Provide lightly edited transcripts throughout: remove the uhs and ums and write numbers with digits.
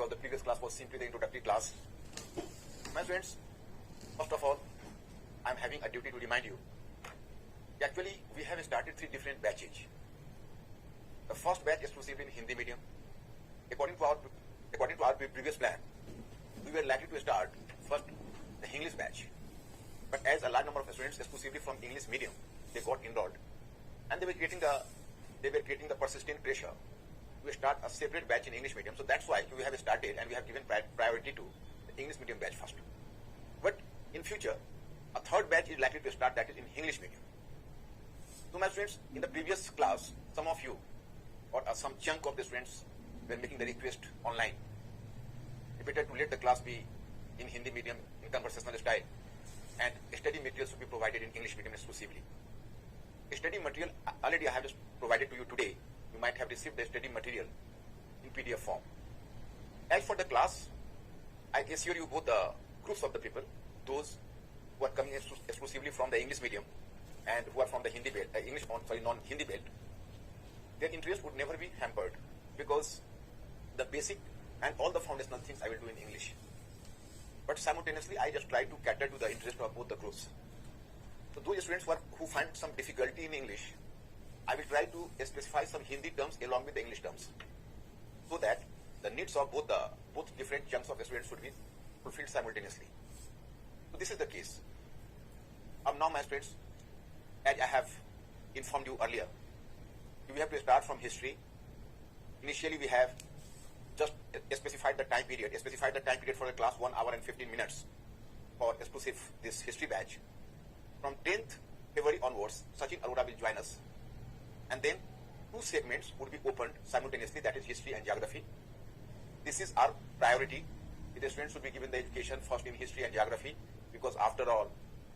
because the previous class was simply the introductory class. My friends, first of all, I'm having a duty to remind you. Actually, we have started 3 different batches. The first batch exclusively in Hindi medium. According to our previous plan, we were likely to start first the English batch. But as a large number of students exclusively from English medium, they got enrolled, and they were creating the persistent pressure to start a separate batch in English medium. So that's why we have started and we have given priority to the English medium batch first. But in future, a third batch is likely to start, that is in English medium. So my friends, in the previous class, some of you or some chunk of the students were making the request online. It better to let the class be in Hindi medium in conversational style, and study material should be provided in English medium exclusively. Study material already I have just provided to you today. You might have received the study material in PDF form. As for the class, I assure you both the groups of the people, those who are coming exclusively from the English medium and who are from the Hindi belt, non-Hindi belt, their interest would never be hampered, because the basic and all the foundational things I will do in English. But simultaneously, I just try to cater to the interest of both the groups. So those students who find some difficulty in English, I will try to specify some Hindi terms along with the English terms, so that the needs of both different chunks of students should be fulfilled simultaneously. So this is the case. Now, my students, as I have informed you earlier, we have to start from history. Initially, we have just specified the time period for the class 1 hour and 15 minutes for exclusive this history batch. From 10th February onwards, Sachin Arora will join us, and then 2 segments would be opened simultaneously, that is history and geography. This is our priority. The students should be given the education first in history and geography, because after all,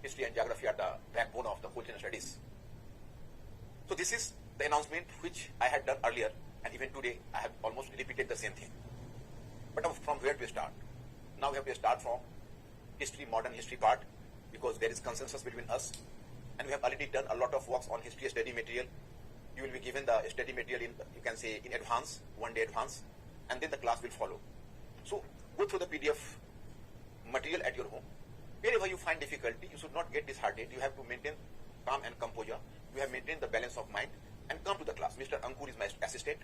history and geography are the backbone of the whole general studies. So this is the announcement which I had done earlier, and even today I have almost repeated the same thing. But from where to start? Now we have to start from history, modern history part, because there is consensus between us, and we have already done a lot of works on history study material. You will be given the study material in advance, 1 day advance, and then the class will follow. So go through the PDF material at your home. Wherever you find difficulty, you should not get disheartened. You have to maintain calm and composure. You have maintained the balance of mind and come to the class. Mr. Ankur is my assistant.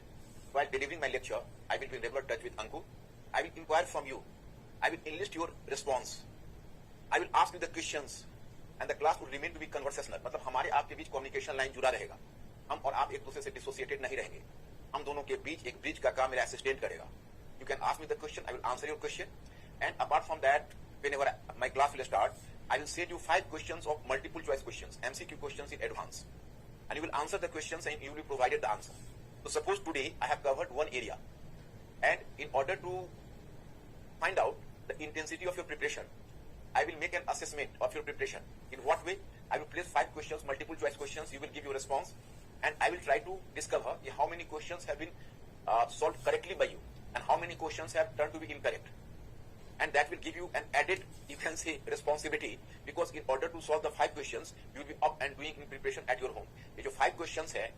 While delivering my lecture, I will be in regular touch with Ankur. I will inquire from you. I will enlist your response. I will ask you the questions, and the class will remain to be conversational. मतलब हमारे आपके बीच communication line जुड़ा रहेगा. हम और आप एक दूसरे से dissociated नहीं रहेंगे. हम दोनों के बीच एक bridge का काम मेरा assistant करेगा. You can ask me the question, I will answer your question, and apart from that, whenever my class will start, I will send you 5 questions of multiple choice questions, MCQ questions in advance, and you will answer the questions and you will be provided the answer. So suppose today I have covered one area, and in order to find out the intensity of your preparation, I will make an assessment of your preparation. In what way? I will place 5 questions, multiple choice questions, you will give your response, and I will try to discover how many questions have been solved correctly by you and how many questions have turned to be incorrect. And that will give you an added, you can say, responsibility, because in order to solve the 5 questions, you will be up and doing in preparation at your home. ये जो 5 questions है,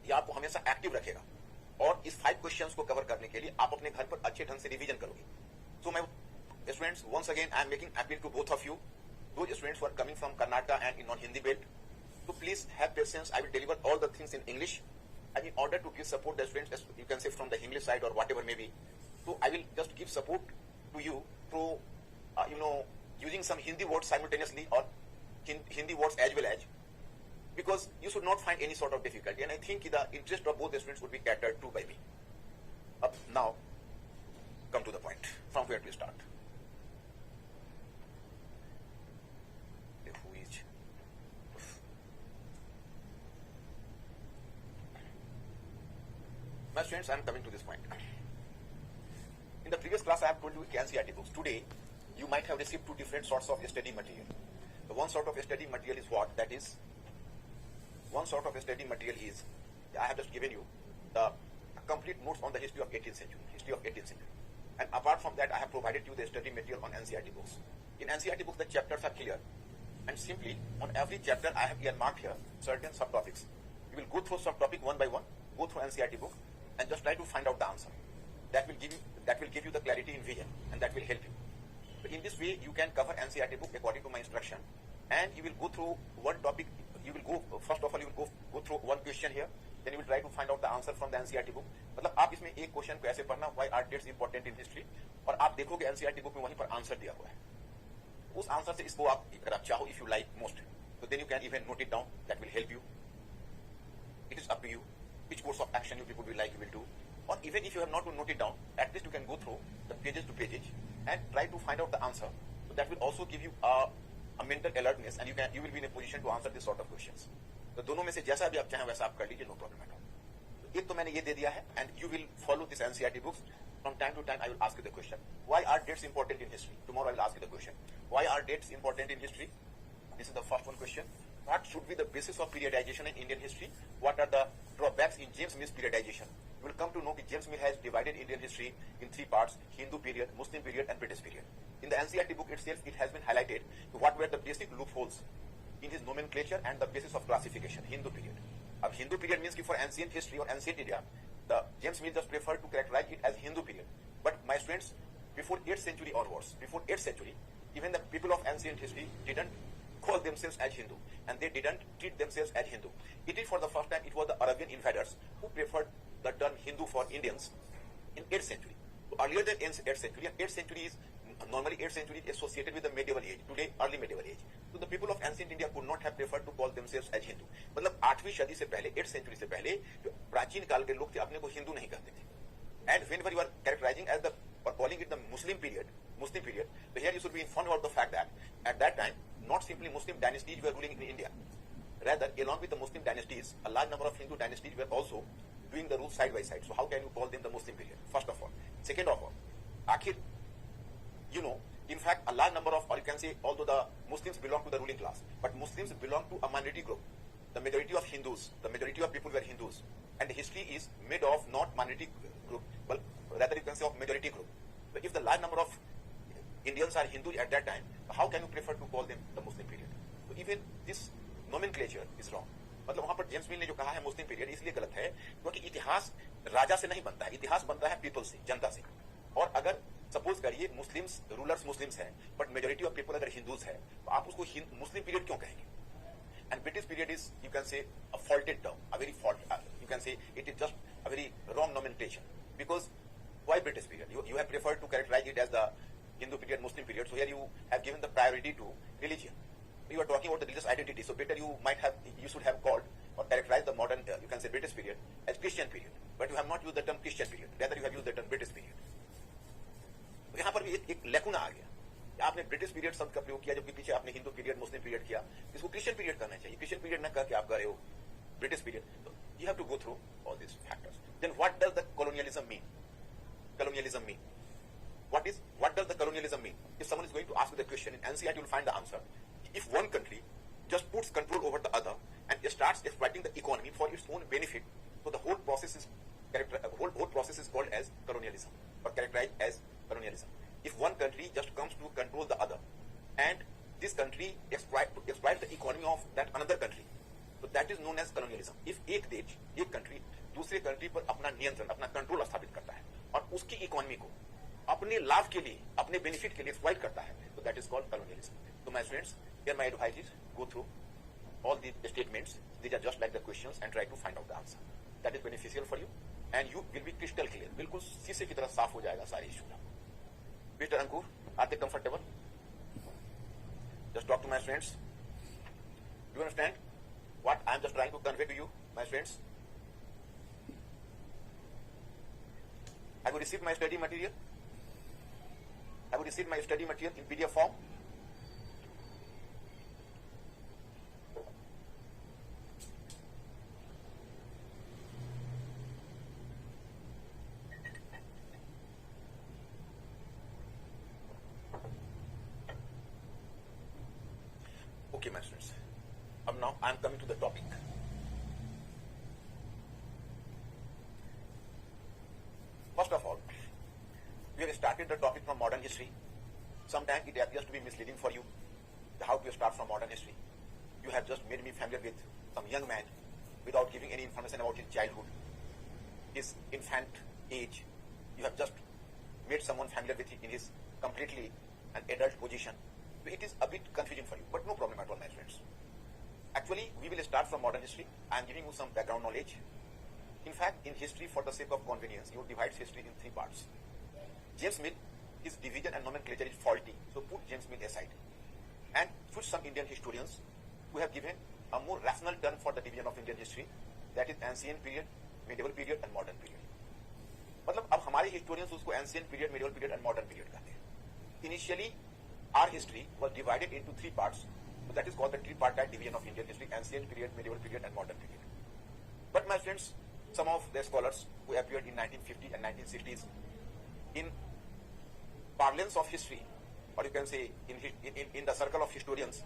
ये आपको हमेशा active रखेगा, और इस 5 questions को कवर करने के लिए आप अपने घर पर अच्छे ढंग से रिवीजन करोगे. So my students, once again, I am making appeal to both of you, those students who are coming from Karnataka and in non-Hindi belt. So please have patience. I will deliver all the things in English, and in order to give support the students, you can say from the English side or whatever may be. So I will just give support to you through, using some Hindi words simultaneously or Hindi words as well as, because you should not find any sort of difficulty, and I think the interest of both the students would be catered to by me. Now, come to the point. From where to start? My students, I am coming to this point. In the previous class, I have told you NCERT books. Today, you might have received 2 different sorts of study material. The one sort of study material is what? That is, one sort of study material is, I have just given you the complete notes on the history of 18th century. And apart from that, I have provided you the study material on NCERT books. In NCERT books, the chapters are clear. And simply, on every chapter, I have earmarked here certain subtopics. You will go through subtopic one by one, go through NCERT book, and just try to find out the answer. that will give you the clarity in vision, and that will help you. So in this way, you can cover NCERT book according to my instruction, and you will go through one topic. You will go first of all, you will go through one question here. Then you will try to find out the answer from the NCERT book. मतलब आप इसमें एक question को ऐसे पढ़ना, why are dates important in history, और आप देखोगे NCERT बुक में वहीं पर आंसर दिया हुआ है. उस आंसर से इसको आप अगर आप चाहो, if you like most, so then you can even note it down. That will help you. It is up to you which course of action you people will like, you will do. Or even if you have not to note it down, at least you can go through the pages to pages and try to find out the answer. So that will also give you a mental alertness, and you will be in a position to answer this sort of questions. तो दोनों में से जैसा भी आप चाहें वैसा आप कर लीजिए, नो प्रॉब्लम एट ऑल. एक तो मैंने ये दे दिया है, and you will follow this NCERT books. From time to time, I will ask you the question: why are dates important in history? Tomorrow, I will ask you the question: why are dates important in history? This is the first one question. What should be the basis of periodization in Indian history? What are the drawbacks in James Mill's periodization? You will come to know that James Mill has divided Indian history in three parts: Hindu period, Muslim period, and British period. In the NCERT book itself, it has been highlighted what were the basic loopholes in his nomenclature and the basis of classification. Hindu period. अब Hindu period means कि for ancient history or ancient India, the James Mill just preferred to characterize it as Hindu period. But my students, before 8th century onwards, before 8th century, even the people of ancient history didn't call themselves as Hindu, and they didn't treat themselves as Hindu. It is for the first time, it was the Arabian invaders who preferred the term Hindu for Indians in 8th century. So earlier than 8th century, and 8th century is normally 8th century is associated with the medieval age, today early medieval age. So the people of ancient India could not have preferred to call themselves as Hindu. मतलब 8वीं सदी से पहले, 8th century से पहले जो प्राचीन काल के लोग थे अपने को हिंदू नहीं कहते थे. And whenever you are characterizing as the or calling it the Muslim period, so here you should be informed about the fact that at that time not simply Muslim dynasties were ruling in India. Rather, along with the Muslim dynasties, a large number of Hindu dynasties were also doing the rule side by side. So how can you call them the Muslim period? First of all. Second of all, आखिर, you know, in fact, a large number of, or you can say, although the Muslims belong to the ruling class, but Muslims belong to a minority group. The majority of Hindus, the majority of people were Hindus. And the history is made of not minority group, but rather you can say of majority group. So if the large number of Indians are Hindu at that time, how can you prefer to call them the Muslim period? So even this nomenclature is wrong. मतलब वहां पर James मिल ने जो कहा है मुस्लिम period इसलिए गलत है क्योंकि इतिहास राजा से नहीं बनता है, इतिहास बनता है पीपल से, जनता से. और अगर सपोज करिए मुस्लिम्स रूलर्स मुस्लिम्स हैं बट मेजोरिटी ऑफ पीपल अगर हिंदूज है तो आप उसको मुस्लिम पीरियड क्यों कहेंगे? And British period is, you can say, a faulted term, a very fault. You can say it is just a very wrong nomenclature. Because why British period? You have preferred to characterize it as the Hindu period, Muslim period. So here you have given the priority to religion. You are talking about the religious identity. So better you should have called or characterized the modern, you can say British period as Christian period. But you have not used the term Christian period. Rather you have used the term British period. तो यहाँ पर भी एक lacuna आ गया. आपने British period शब्द का प्रयोग किया जबकि पीछे आपने हिंदू पीरियड मुस्लिम पीरियड किया. इसको क्रिश्चियन पीरियड करना चाहिए. क्रिश्चियन पीरियड न कह के आप कर रहे हो ब्रिटिश पीरियड. तो you have to go through all this factors. Then what does the colonialism mean? Colonialism mean what does the colonialism mean? If someone is going to ask you the question in NCERT, you will find the answer. If one country just puts control over the other and starts exploiting the economy for its own benefit, so the whole process is called as colonialism or characterized as colonialism. If one country just comes to control the other and this country exploits the economy of that another country, so that is known as colonialism. If एक देश, एक country दूसरे country पर अपना नियंत्रण, अपना control स्थापित करता है और उसकी इकोनॉमी को अपने लाभ के लिए, अपने बेनिफिट के लिए एक्सप्लॉइट करता है, तो that is called colonialism. So my friends, here my advice is go through all these statements. These are just like the questions and try to find out the answer. That is beneficial for you and you will be crystal clear. बिल्कुल शीशे की तरह साफ हो जाएगा सारे issue. Mr. Ankur, are they comfortable? Just talk to my friends. Do you understand what I am just trying to convey to you, my friends? Have you received my study material? Have you received my study material in PDF form? Okay, my students. Now I am coming to the topic. First of all, we have started the topic from modern history. Sometimes it appears to be misleading for you how to start from modern history. You have just made me familiar with some young man without giving any information about his childhood, his infant age, you have just made someone familiar with it in his completely an adult position. So it is a bit confusing for you, but no problem at all, my friends. Actually, we will start from modern history. I am giving you some background knowledge. In fact, in history, for the sake of convenience, you divide history in 3 parts. James Mill, his division and nomenclature is faulty, so put James Mill aside. And choose some Indian historians who have given a more rational term for the division of Indian history, that is ancient period, medieval period and modern period. मतलब अब हमारे historians उसको ancient period, medieval period and modern period कहते हैं. Initially, our history was divided into 3 parts. So that is called the tripartite division of Indian history: ancient period, medieval period and modern period. But my friends, some of the scholars who appeared in 1950 and 1960s in parlance of history, or you can say in the circle of historians,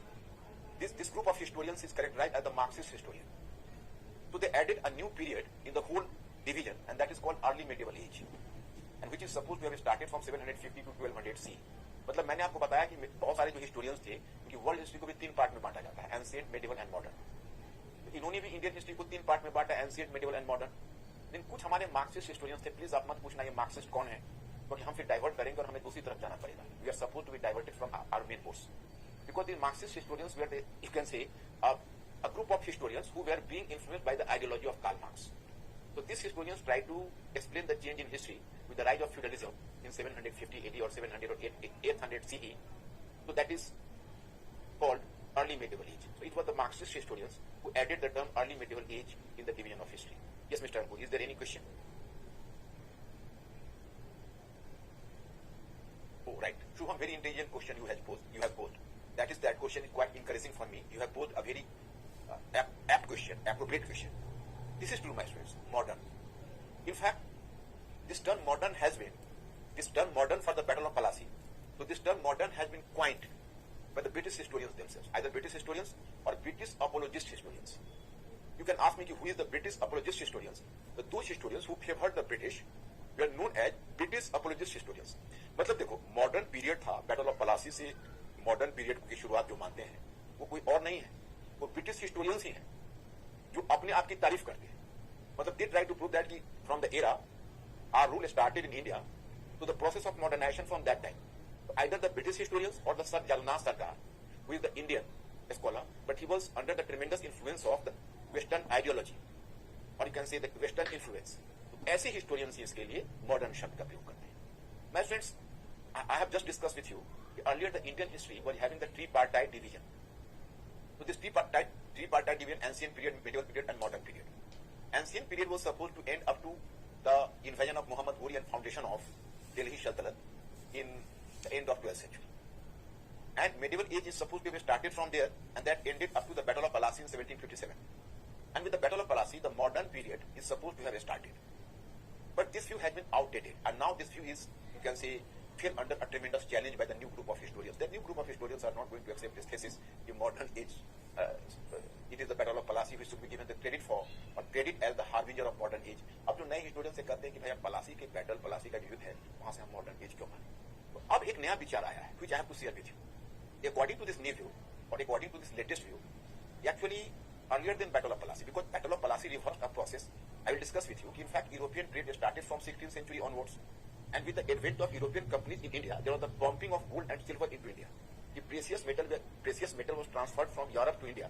this group of historians is characterized as the Marxist historian. So they added a new period in the whole division, and that is called early medieval age, and which is supposed to have started from 750 to 1200 CE. मतलब मैंने आपको बताया कि बहुत सारे जो historians थे उनकी वर्ल्ड हिस्ट्री को भी 3 पार्ट में बांटा जाता है: एंशिएंट, मेडिवल एंड मॉडर्न. तो इन्होंने भी इंडियन हिस्ट्री को 3 पार्ट में बांटा: एंशिएंट, मेडिवल एंड मॉडर्न. लेकिन कुछ हमारे मार्क्सिस्ट हिस्टोरियंस थे, प्लीज आप मत पूछना ये मार्क्सिस्ट कौन है, क्योंकि हम फिर डाइवर्ट करेंगे और हमें दूसरी तरफ जाना पड़ेगा. We are suppose to be diverted from our main course because the Marxist historians where you can say a group of historians who were being influenced by the ideology of Karl Marx. So these historians try to explain the change in history with the rise of feudalism in 750 AD or 700 or 800 CE. So that is called early medieval age. So it was the Marxist historians who added the term early medieval age in the division of history. Yes, Mr. Anbu, is there any question? Oh, right. Shubham, very intelligent question you have posed. That question is quite encouraging for me. You have posed a very apt question, appropriate question. This is true, my friends. Modern. In fact, this term modern for the Battle of Plassey. So this term modern has been coined by the British historians themselves, either British historians or British apologist historians. You can ask me who is the British apologist historians. Those historians who favored the British were known as British apologist historians. मतलब देखो, modern period था, Battle of Plassey से modern period की शुरुआत जो मानते हैं वो कोई और नहीं है, वो ब्रिटिश हिस्टोरियंस ही हैं जो अपने आप की तारीफ करते हैं. मतलब they try to prove that कि from the era our rule started in India to the process of modernisation from that time. Either the British historians or the sir Jagannath Sarkar who is the Indian scholar, but he was under the tremendous influence of the western ideology, और you can say the western influence. तो ऐसे historians ही इसके लिए modern शब्द का प्रयोग करते हैं. My friends, I have just discuss with you earlier the Indian history was having the tripartite division. So this tripartite division: ancient period, medieval period and modern period. Ancient period was supposed to end up to the invasion of Muhammad Ghori and foundation of Delhi Sultanate in the end of 12th century. And medieval age is supposed to have started from there, and that ended up to the Battle of Plassey in 1757. And with the Battle of Plassey, the modern period is supposed to have started. But this view has been outdated, and now this view is, you can say, fell under a tremendous challenge by the new group of historians. The new group of historians are not going to accept this thesis. The modern age, it is the Battle of Plassey which should be given the credit for, or credit as the harbinger of modern age. अब जो नए historians से कहते हैं कि भैया प्लासी के battle, Plassey का जो युद्ध है, वहां से हम modern age क्यों माने? तो अब एक नया विचार आया है, which I have to share with you. According to this new view, or according to this latest view, actually earlier than Battle of Plassey, because Battle of Plassey reversed a process I will discuss with you. In fact, European trade started from 16th century onwards. And with the advent of European companies in India, there was the pumping of gold and silver into India. The precious metal was transferred from Europe to India,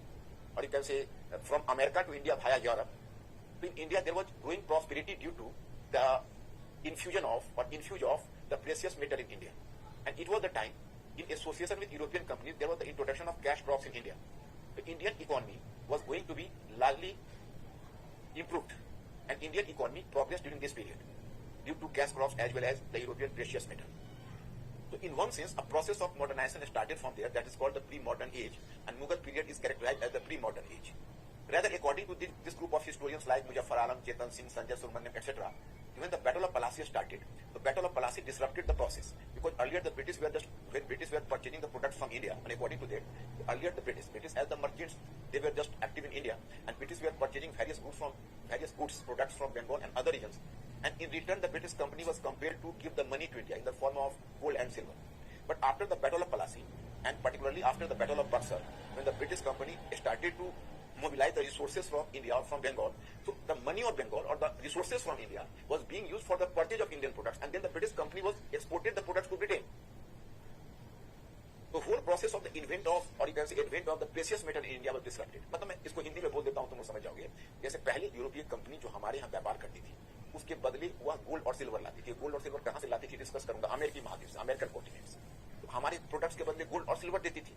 or you can say from America to India via Europe. So in India, there was growing prosperity due to the infuse of the precious metal in India. And it was the time, in association with European companies, there was the introduction of cash crops in India. The Indian economy was going to be largely improved, and Indian economy progressed during this period due to cash crops as well as the European precious metal. So in one sense, a process of modernization started from there, that is called the pre-modern age, and Mughal period is characterized as the pre-modern age. Rather, according to this group of historians like Muzaffar Alam, Chetan Singh, Sanjay Subramaniam, etc., when the Battle of Plassey started, the Battle of Plassey disrupted the process, because earlier the British were purchasing the products from India, and according to that, earlier the British as the merchants, they were just active in India, and British were purchasing various products from Bengal and other regions. And in return, the British company was compelled to give the money to India in the form of gold and silver. But after the Battle of Plassey, and particularly after the Battle of Buxar, when the British company started to mobilize the resources from India or from Bengal, so the money of Bengal or the resources from India was being used for the purchase of Indian products, and then precious metal in India was disrupted. मतलब मैं इसको हिंदी में बोल देता हूं, तुम समझ जाओगे। जैसे पहले यूरोपीय कंपनी जो हमारे यहाँ व्यापार करती थी, उसके बदले वह गोल्ड और सिल्वर लाती थी। गोल्ड और सिल्वर कहां से लाती थी डिस्कस करूंगा, अमेरिकी महाद्वीप से, अमेरिकन कॉन्टिनेंट से। तो हमारे प्रोडक्ट्स के बदले गोल्ड और सिल्वर देती थी।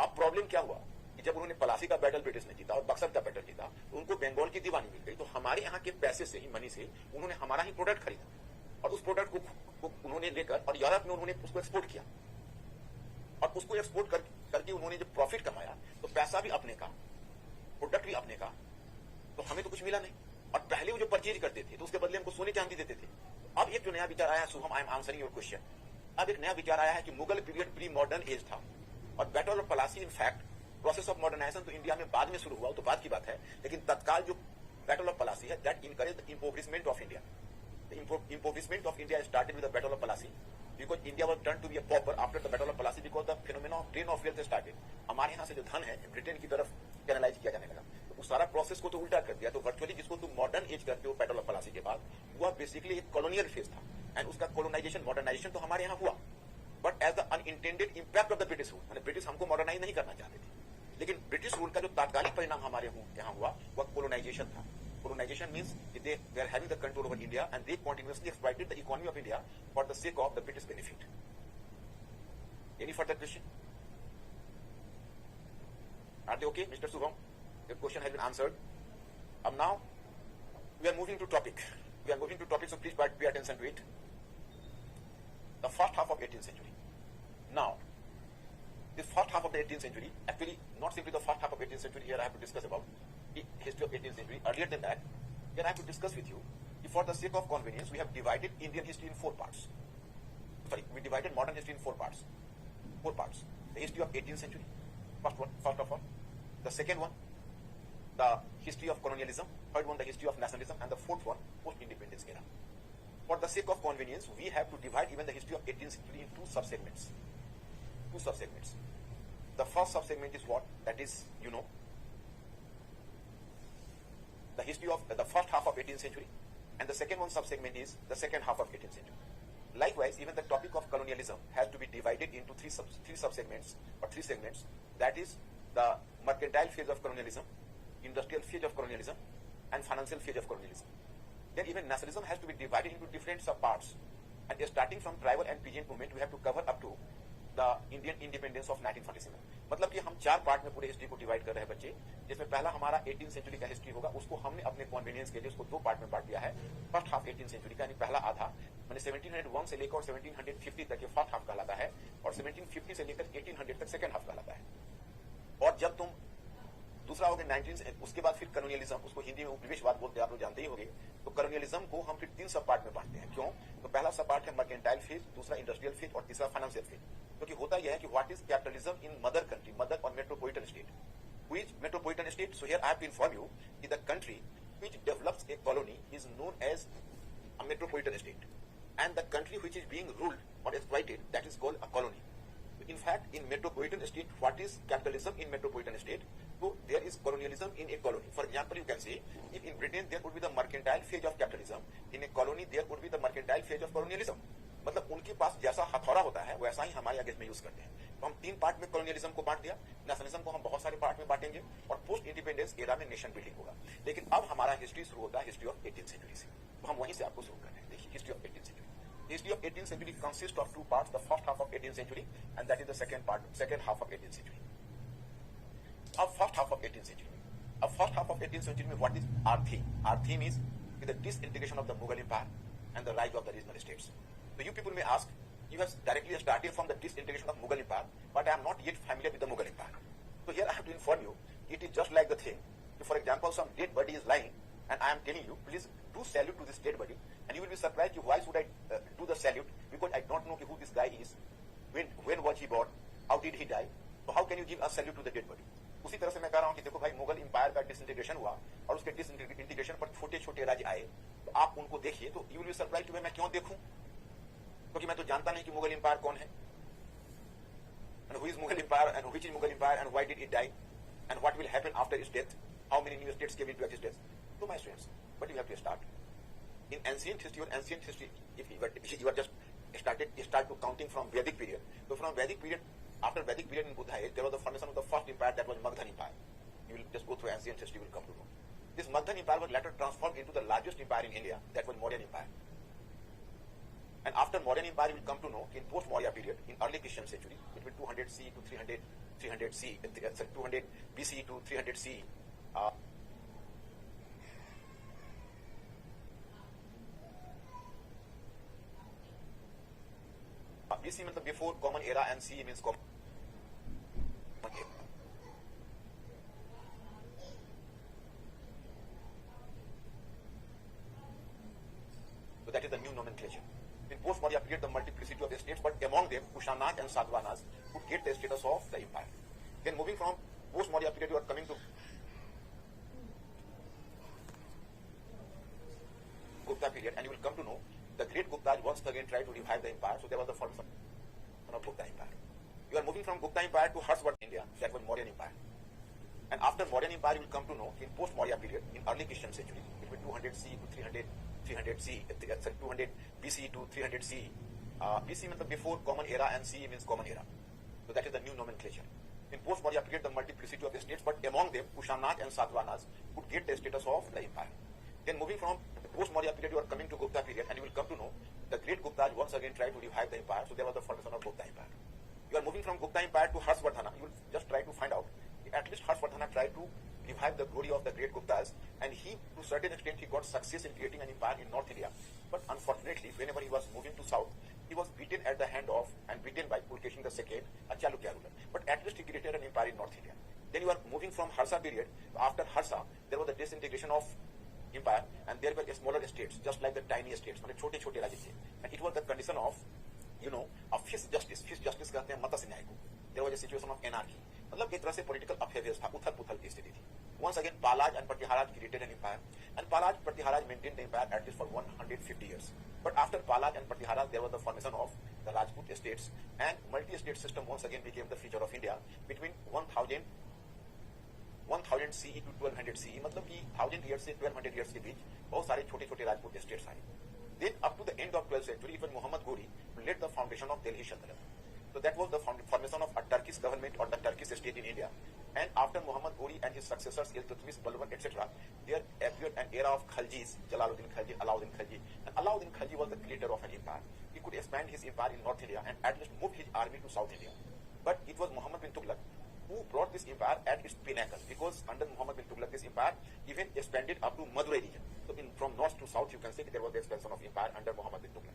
अब प्रॉब्लम क्या हुआ कि जब उन्होंने प्लासी का बैटल ब्रिटिश ने जीता और बक्सर का बैटल जीता, तो उनको बंगाल की दीवानी मिल गई। तो हमारे यहाँ के पैसे से ही, मनी से उन्होंने हमारा ही प्रोडक्ट खरीदा और उस प्रोडक्ट को उन्होंने लेकर और यूरोप में उन्होंने उसको एक्सपोर्ट किया। और उसको एक्सपोर्ट करके उन्होंने जब प्रॉफिट कमाया, तो पैसा भी अपने का, प्रोडक्ट भी अपने का, तो हमें तो कुछ मिला नहीं। और पहले वो जो परचेज करते थे, तो उसके बदले हमको सोने चांदी देते थे। अब एक जो नया विचार आया है, Shubham, I am answering your question. अब एक नया विचार आया है कि Mughal period pre modern age था और battle of Plassey in fact process of modernisation तो इंडिया में बाद में शुरू हुआ, तो बाद की बात है। लेकिन तत्काल जो बैटल ऑफ प्लासी है, that encourage the impoverishment of India. The impoverishment of India started with the Battle of Plassey because India was turned to be a pauper after the Battle of Plassey because the phenomenon of drain of wealth started. हमारे यहाँ से जो धन है Britain की तरफ canalise किया जाने लगा, तो उस सारा प्रोसेस को तो उल्टा कर दिया। तो वर्चुअली जिसको तुम मॉडर्न एज करते हो बैटल ऑफ प्लासी के बाद, वह बेसिकली एक कॉलोनियल फेज था एंड उसका कोलोनाइजेशन, मॉडर्नाइजेशन तो हमारे यहाँ हुआ, but as the unintended impact of the British rule. मैंने ब्रिटिश हमको मॉडर्नाइज नहीं करना चाहते थे, लेकिन ब्रिटिश रूल का जो तात्कालिक परिणाम हमारे यहाँ हुआ वह कोलोनाइजेशन था। Colonization means they are having the control over India and they continuously exploited the economy of India for the sake of the British benefit. Any further question? Are they okay, Mr. Subham? Your question has been answered. Now we are moving to topic. So please pay attention to it. The first half of 18th century. Now, this first half of the 18th century, actually not simply the first half of 18th century, here I have to discuss about the history of 18th century. Earlier than that, here I have to discuss with you, for the sake of convenience, we have divided Indian history in 4 parts. Sorry, we divided modern history in 4 parts. 4 parts. The history of 18th century, first of all. The second one, the history of colonialism. Third one, the history of nationalism. And the fourth one, post-independence era. For the sake of convenience, we have to divide even the history of 18th century in 2 subsegments. The first subsegment is what? That is, the history of the first half of 18th century, and the second one subsegment is the second half of 18th century. Likewise, even the topic of colonialism has to be divided into three subsegments or 3 segments. That is the mercantile phase of colonialism, industrial phase of colonialism, and financial phase of colonialism. Then even nationalism has to be divided into different subparts. And starting from tribal and peasant movement, we have to cover up to the Indian independence of 1947. मतलब कि हम 4 part में पूरे history को divide कर रहे हैं बच्चे, जिसमें पहला हमारा 18th सेंचुरी का हिस्ट्री होगा। उसको हमने अपने कन्वीनियंस के लिए उसको 2 पार्ट में बांट दिया है। फर्स्ट हाफ 18th सेंचुरी का, यानी पहला आधा, मैंने 1701 से लेकर 1750 तक ये फर्स्ट हाफ कहलाता है, और 1750 से लेकर 1800 तक सेकंड हाफ कहलाता है। और जब तुम दूसरा हो गया 19, उसके बाद फिर कॉलोनियलिज्म, उसको हिंदी में उपनिवेशवाद बोलते हैं, आप लोग जानते ही होंगे। तो कॉलोनियलिज्म को हम फिर 3 सब पार्ट में बांटते हैं। क्यों? तो पहला सब पार्ट है मर्केंटाइल फेज, दूसरा इंडस्ट्रियल फेज और तीसरा फाइनेंशियल फेज। क्योंकि होता यह है कि what is capitalism in mother country, mother और metropolitan state. Which metropolitan state? So here I have to inform you कि the country which develops a colony is known as a metropolitan state, and the country which is being ruled और exploited, that is called a colony. In fact, in metropolitan state, what is capitalism in metropolitan state? So there is colonialism in a colony. For example, you can say, if in Britain there would be the mercantile phase of capitalism, in a colony there would be the mercantile phase of colonialism. मतलब उनके पास जैसा हथौड़ा होता है वैसा ही हमारे against में use करते हैं। तो हम 3 पार्ट में कॉलोनियलिज्म को बांट दिया, नेशनलिज्म को हम बहुत सारे पार्ट में बांटेंगे, और पोस्ट इंडिपेंडेंस एरा में नेशन बिल्डिंग होगा। लेकिन अब हमारा हिस्ट्री शुरू होता है हिस्ट्री ऑफ 18th सेंचुरी से, तो हम वहीं से आपको शुरू कर रहे हैं। देखिए, history of 18th century. History of 18th century consists of 2 parts, the first half of 18th century and that is the second half of 18th century. First half of 18th century में what is our theme? Our theme is the disintegration of the Mughal Empire and the rise of the regional states. So you people may ask, you have directly started from the disintegration of Mughal Empire, but I am not yet familiar with the Mughal Empire. So here I have to inform you, it is just like the thing. For example, some dead body is lying and I am telling you, please do salute to this dead body, and you will be surprised, why should I do the salute? Because I don't know who this guy is, when was he born, how did he die, so how can you give a salute to the dead body? उसी तरह से मैं कह रहा हूँ कि देखो भाई, मुगल एम्पायर का डिसइंटीग्रेशन हुआ और उसके डिसइंटीग्रेशन पर छोटे छोटे राज्य आए, तो आप उनको देखिए तो यू विल बी सरप्राइज्ड, मैं क्यों देखूं, क्योंकि मैं तो जानता नहीं कि मुगल एम्पायर कौन है, and who is Mughal Empire and which is Mughal Empire and why did it die and what will happen after its death, how many new states came into existence. So my students, but you have to start in ancient history, if you are just start to counting from Vedic period. So from Vedic period After Vedic period in Buddha age, there was the formation of the first empire, that was Magdhan Empire. You will just go through ancient history, you will come to know. This Magdhan Empire was later transformed into the largest empire in India, that was Mauryan Empire. And after Mauryan Empire, you will come to know in post-Maurya period, in early Christian century, between 200 CE to 300 CE, 200 BCE to 300 CE, BC means before common era and CE means common era. So that is the new nomenclature. In post-Maurya period, the multiplicity of states, but among them, Kushanas and Satavahanas would get the status of the empire. Then moving from post-Maurya period, you are coming to Gupta period, and you will come to know the great Guptas once again tried to revive the empire, so there was the formation of Gupta Empire. You are moving from Gupta Empire to Harshvardhan India, that was Mauryan Empire. And after Mauryan Empire, you will come to know in post-Maurya period, in early Christian century, between 200 CE to 300 CE, 200 BCE to 300 CE. BC means before common era and CE means common era. So that is the new nomenclature. In post-Maurya period, the multiplicity of the states, but among them, Kushanas and Satavahanas would get the status of the empire. Then moving from post-Maurya period, you are coming to Gupta period, and you will come to know the great Guptas once again tried to revive the empire, so there was the formation of Gupta Empire. You are moving from Gupta Empire to Harshvardhana, you will just try to find out, at least Harshvardhana tried to revive the glory of the great Guptas, and he, to a certain extent, he got success in creating an empire in North India. But unfortunately, whenever he was moving to South, he was beaten at the hand of, and beaten by Pulkeshi II, a Chalukya ruler. But at least he created an empire in North India. Then you are moving from Harsha period, after Harsha, there was the disintegration of empire, and there were smaller states, just like the tiny states, छोटे छोटे राज्य थे, and it was the condition of, of fish justice कहते हैं मत्स्य न्याय को. There was a situation of anarchy, मतलब एक तरह से political अव्यवस्था, उथल पुथल की स्थिति थी. Once again, Palaj and Pratiharaj created an empire, and Pratiharaj maintained the empire at least for 150 years. But after Palaj and Pratiharaj, there was the formation of the Rajput estates, and multi-state system once again became the feature of India between 1000 CE to 1200 CE, मतलब कि 1000 years से 1200 years के बीच बहुत सारे छोटे छोटे Rajput states आए. Then up to the end of 12th century, even Muhammad Ghori laid the foundation of Delhi Sultanate. So that was the formation of a Turkish government or the Turkish state in India. And after Muhammad Ghori and his successors, Iltutmish, Balban, etc., there appeared an era of Khaljis, Jalaluddin Khalji, Alauddin Khalji. And Alauddin Khalji was the creator of an empire. He could expand his empire in North India and at least move his army to South India. But it was Muhammad bin Tughlaq who brought this empire at its pinnacle, because under Muhammad bin Tughlaq, this empire even expanded up to Madurai region. So from north to south, you can say there was the expansion of empire under Muhammad bin Tughlaq.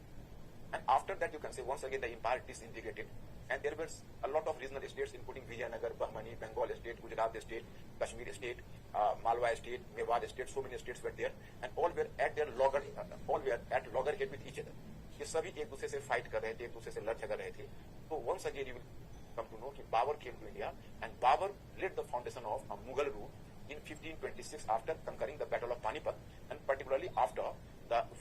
And after that, you can say once again the empire disintegrated, and there were a lot of regional states, including Vijayanagar, Bahmani, Bengal state, Gujarat state, Kashmir state, Malwa state, Mewad state. So many states were there, and all were at loggerhead with each other. ये सभी एक दूसरे से fight कर रहे थे, एक दूसरे से लड़ झगड़ रहे थे. So once again you will come to know that Babur came to India, and Babur laid the foundation of a Mughal rule in 1526 after conquering the Battle of Panipat, and particularly after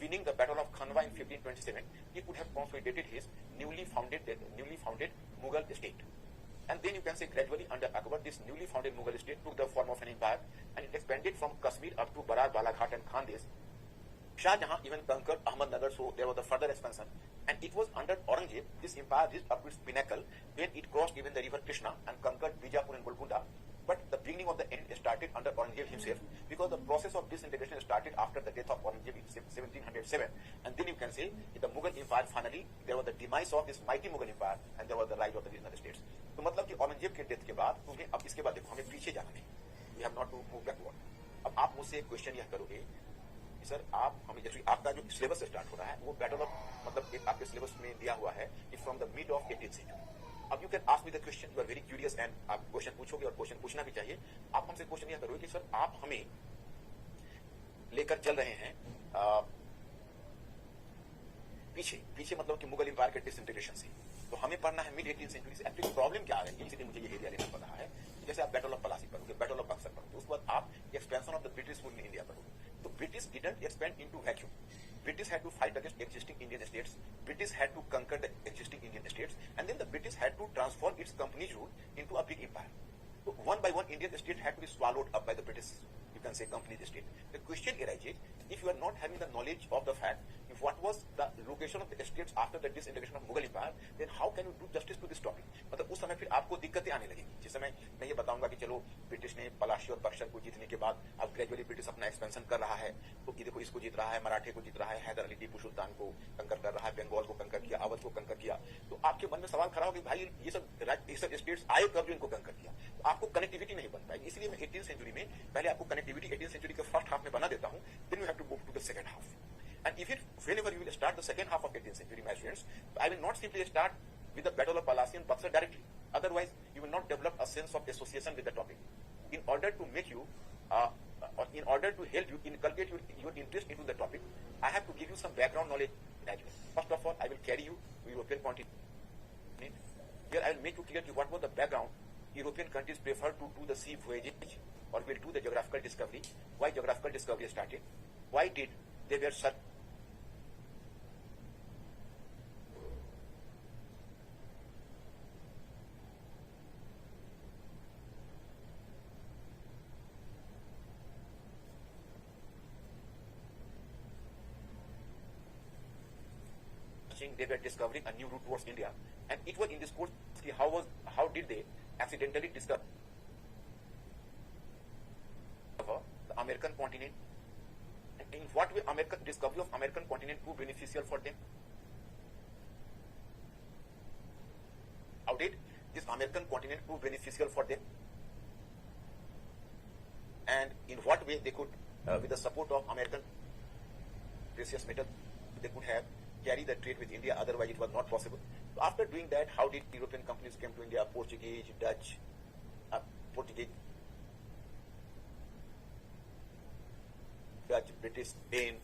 winning the Battle of Khanwa in 1527, he could have consolidated his newly founded Mughal state. And then you can say gradually under Akbar, this newly founded Mughal state took the form of an empire, and it expanded from Kashmir up to Barar, Balaghat and Khandesh. Shah Jahan even conquered Ahmednagar, so there was a further expansion. And it was under Aurangzeb, this empire reached up to its pinnacle when it crossed even the river Krishna and conquered Bijapur and Golconda. But the beginning of the end started under Aurangzeb himself, because the process of disintegration started after the death of Aurangzeb in 1707. And then you can say in the Mughal empire, finally there was the demise of this mighty Mughal empire, and there was the rise of the regional states. तो मतलब कि औरंगजेब के death के बाद तुम्हें अब इसके बाद देखो हमें पीछे जाना नहीं, we have not to move backward. अब आप मुझसे एक क्वेश्चन यह करोगे सर, आप हमें जैसे आपका जो सिलेबस स्टार्ट हो रहा है वो बैटल ऑफ मतलब एक आपके सिलेबस में दिया हुआ है from the mid of 18th century. अब you can ask me the question, you are very curious and आप क्वेश्चन पूछोगे और क्वेश्चन पूछना भी चाहिए. आप हमसे क्वेश्चन यह करोगे कि सर आप हमें लेकर चल रहे हैं पीछे मतलब कि मुगल एम्पायर के डिसइंटीग्रेशन से, तो हमें पढ़ना है मिड 18th सेंचुरी से. एक्चुअली प्रॉब्लम क्या है, इसलिए मुझे ये एरिया लेना पड़ रहा है. जैसे आप बैटल ऑफ पलासी पढ़ोगे, बैटल ऑफ बक्सर पढ़ोगे, उसके बाद आप expansion of the British rule in India पढ़ोगे. तो British didn't expand into vacuum. British had to fight against existing Indian states. British had to conquer the existing Indian states, and then the British had to transform its company's rule into a big empire. So one by one, Indian state had to be swallowed up by the British, you can say, company's state. The question arises, if you are not having the knowledge of the fact if what was the location of the states after the disintegration of Mughal Empire, then how can you do justice to this topic? मतलब उस समय फिर आपको दिक्कतें आने लगेंगी। जिस समय मैं ये बताऊंगा कि चलो ब्रिटिश ने पलाशी और बक्सर को जीतने के बाद अब ग्रेजुअली ब्रिटिश अपना एक्सपेंशन कर रहा है, तो ये देखो इसको जीत रहा है, मराठे को जीत रहा है, हैदर अली टीपू सुल्तान को कंकर कर रहा है, बंगाल को कंकर किया, अवध को कंकर किया, तो आपके मन में सवाल खड़ा हो कि भाई ये सब स्टेट्स आए कब जो इनको कंकर किया, तो आपको कनेक्टिविटी नहीं बन पाएगी। इसलिए मैं 18th सेंचुरी में पहले आपको कनेक्टिविटी 18th सेंचुरी के फर्स्ट हाफ में बना देता हूं, then you have to move to the second half. And whenever you will start the second half of 18th century, my friends, I will not simply start with the Battle of Plassey and Buxar directly. Otherwise, you will not develop a sense of association with the topic. In order to make you, or in order to help you inculcate your interest into the topic, I have to give you some background knowledge gradually. First of all, I will carry you to European continent. Here, I will make you clear what was the background. European countries prefer to do the sea voyage or will do the geographical discovery. Why geographical discovery started? Why did they were such? They were discovering a new route towards India, and it was in this course how did they accidentally discover the American continent, and in what way discovery of American continent proved beneficial for them? How did this American continent prove beneficial for them, and in what way they could with the support of American precious metal they could have carry the trade with India, otherwise it was not possible. So after doing that, how did European companies came to India? Portuguese, Dutch, British, Spain,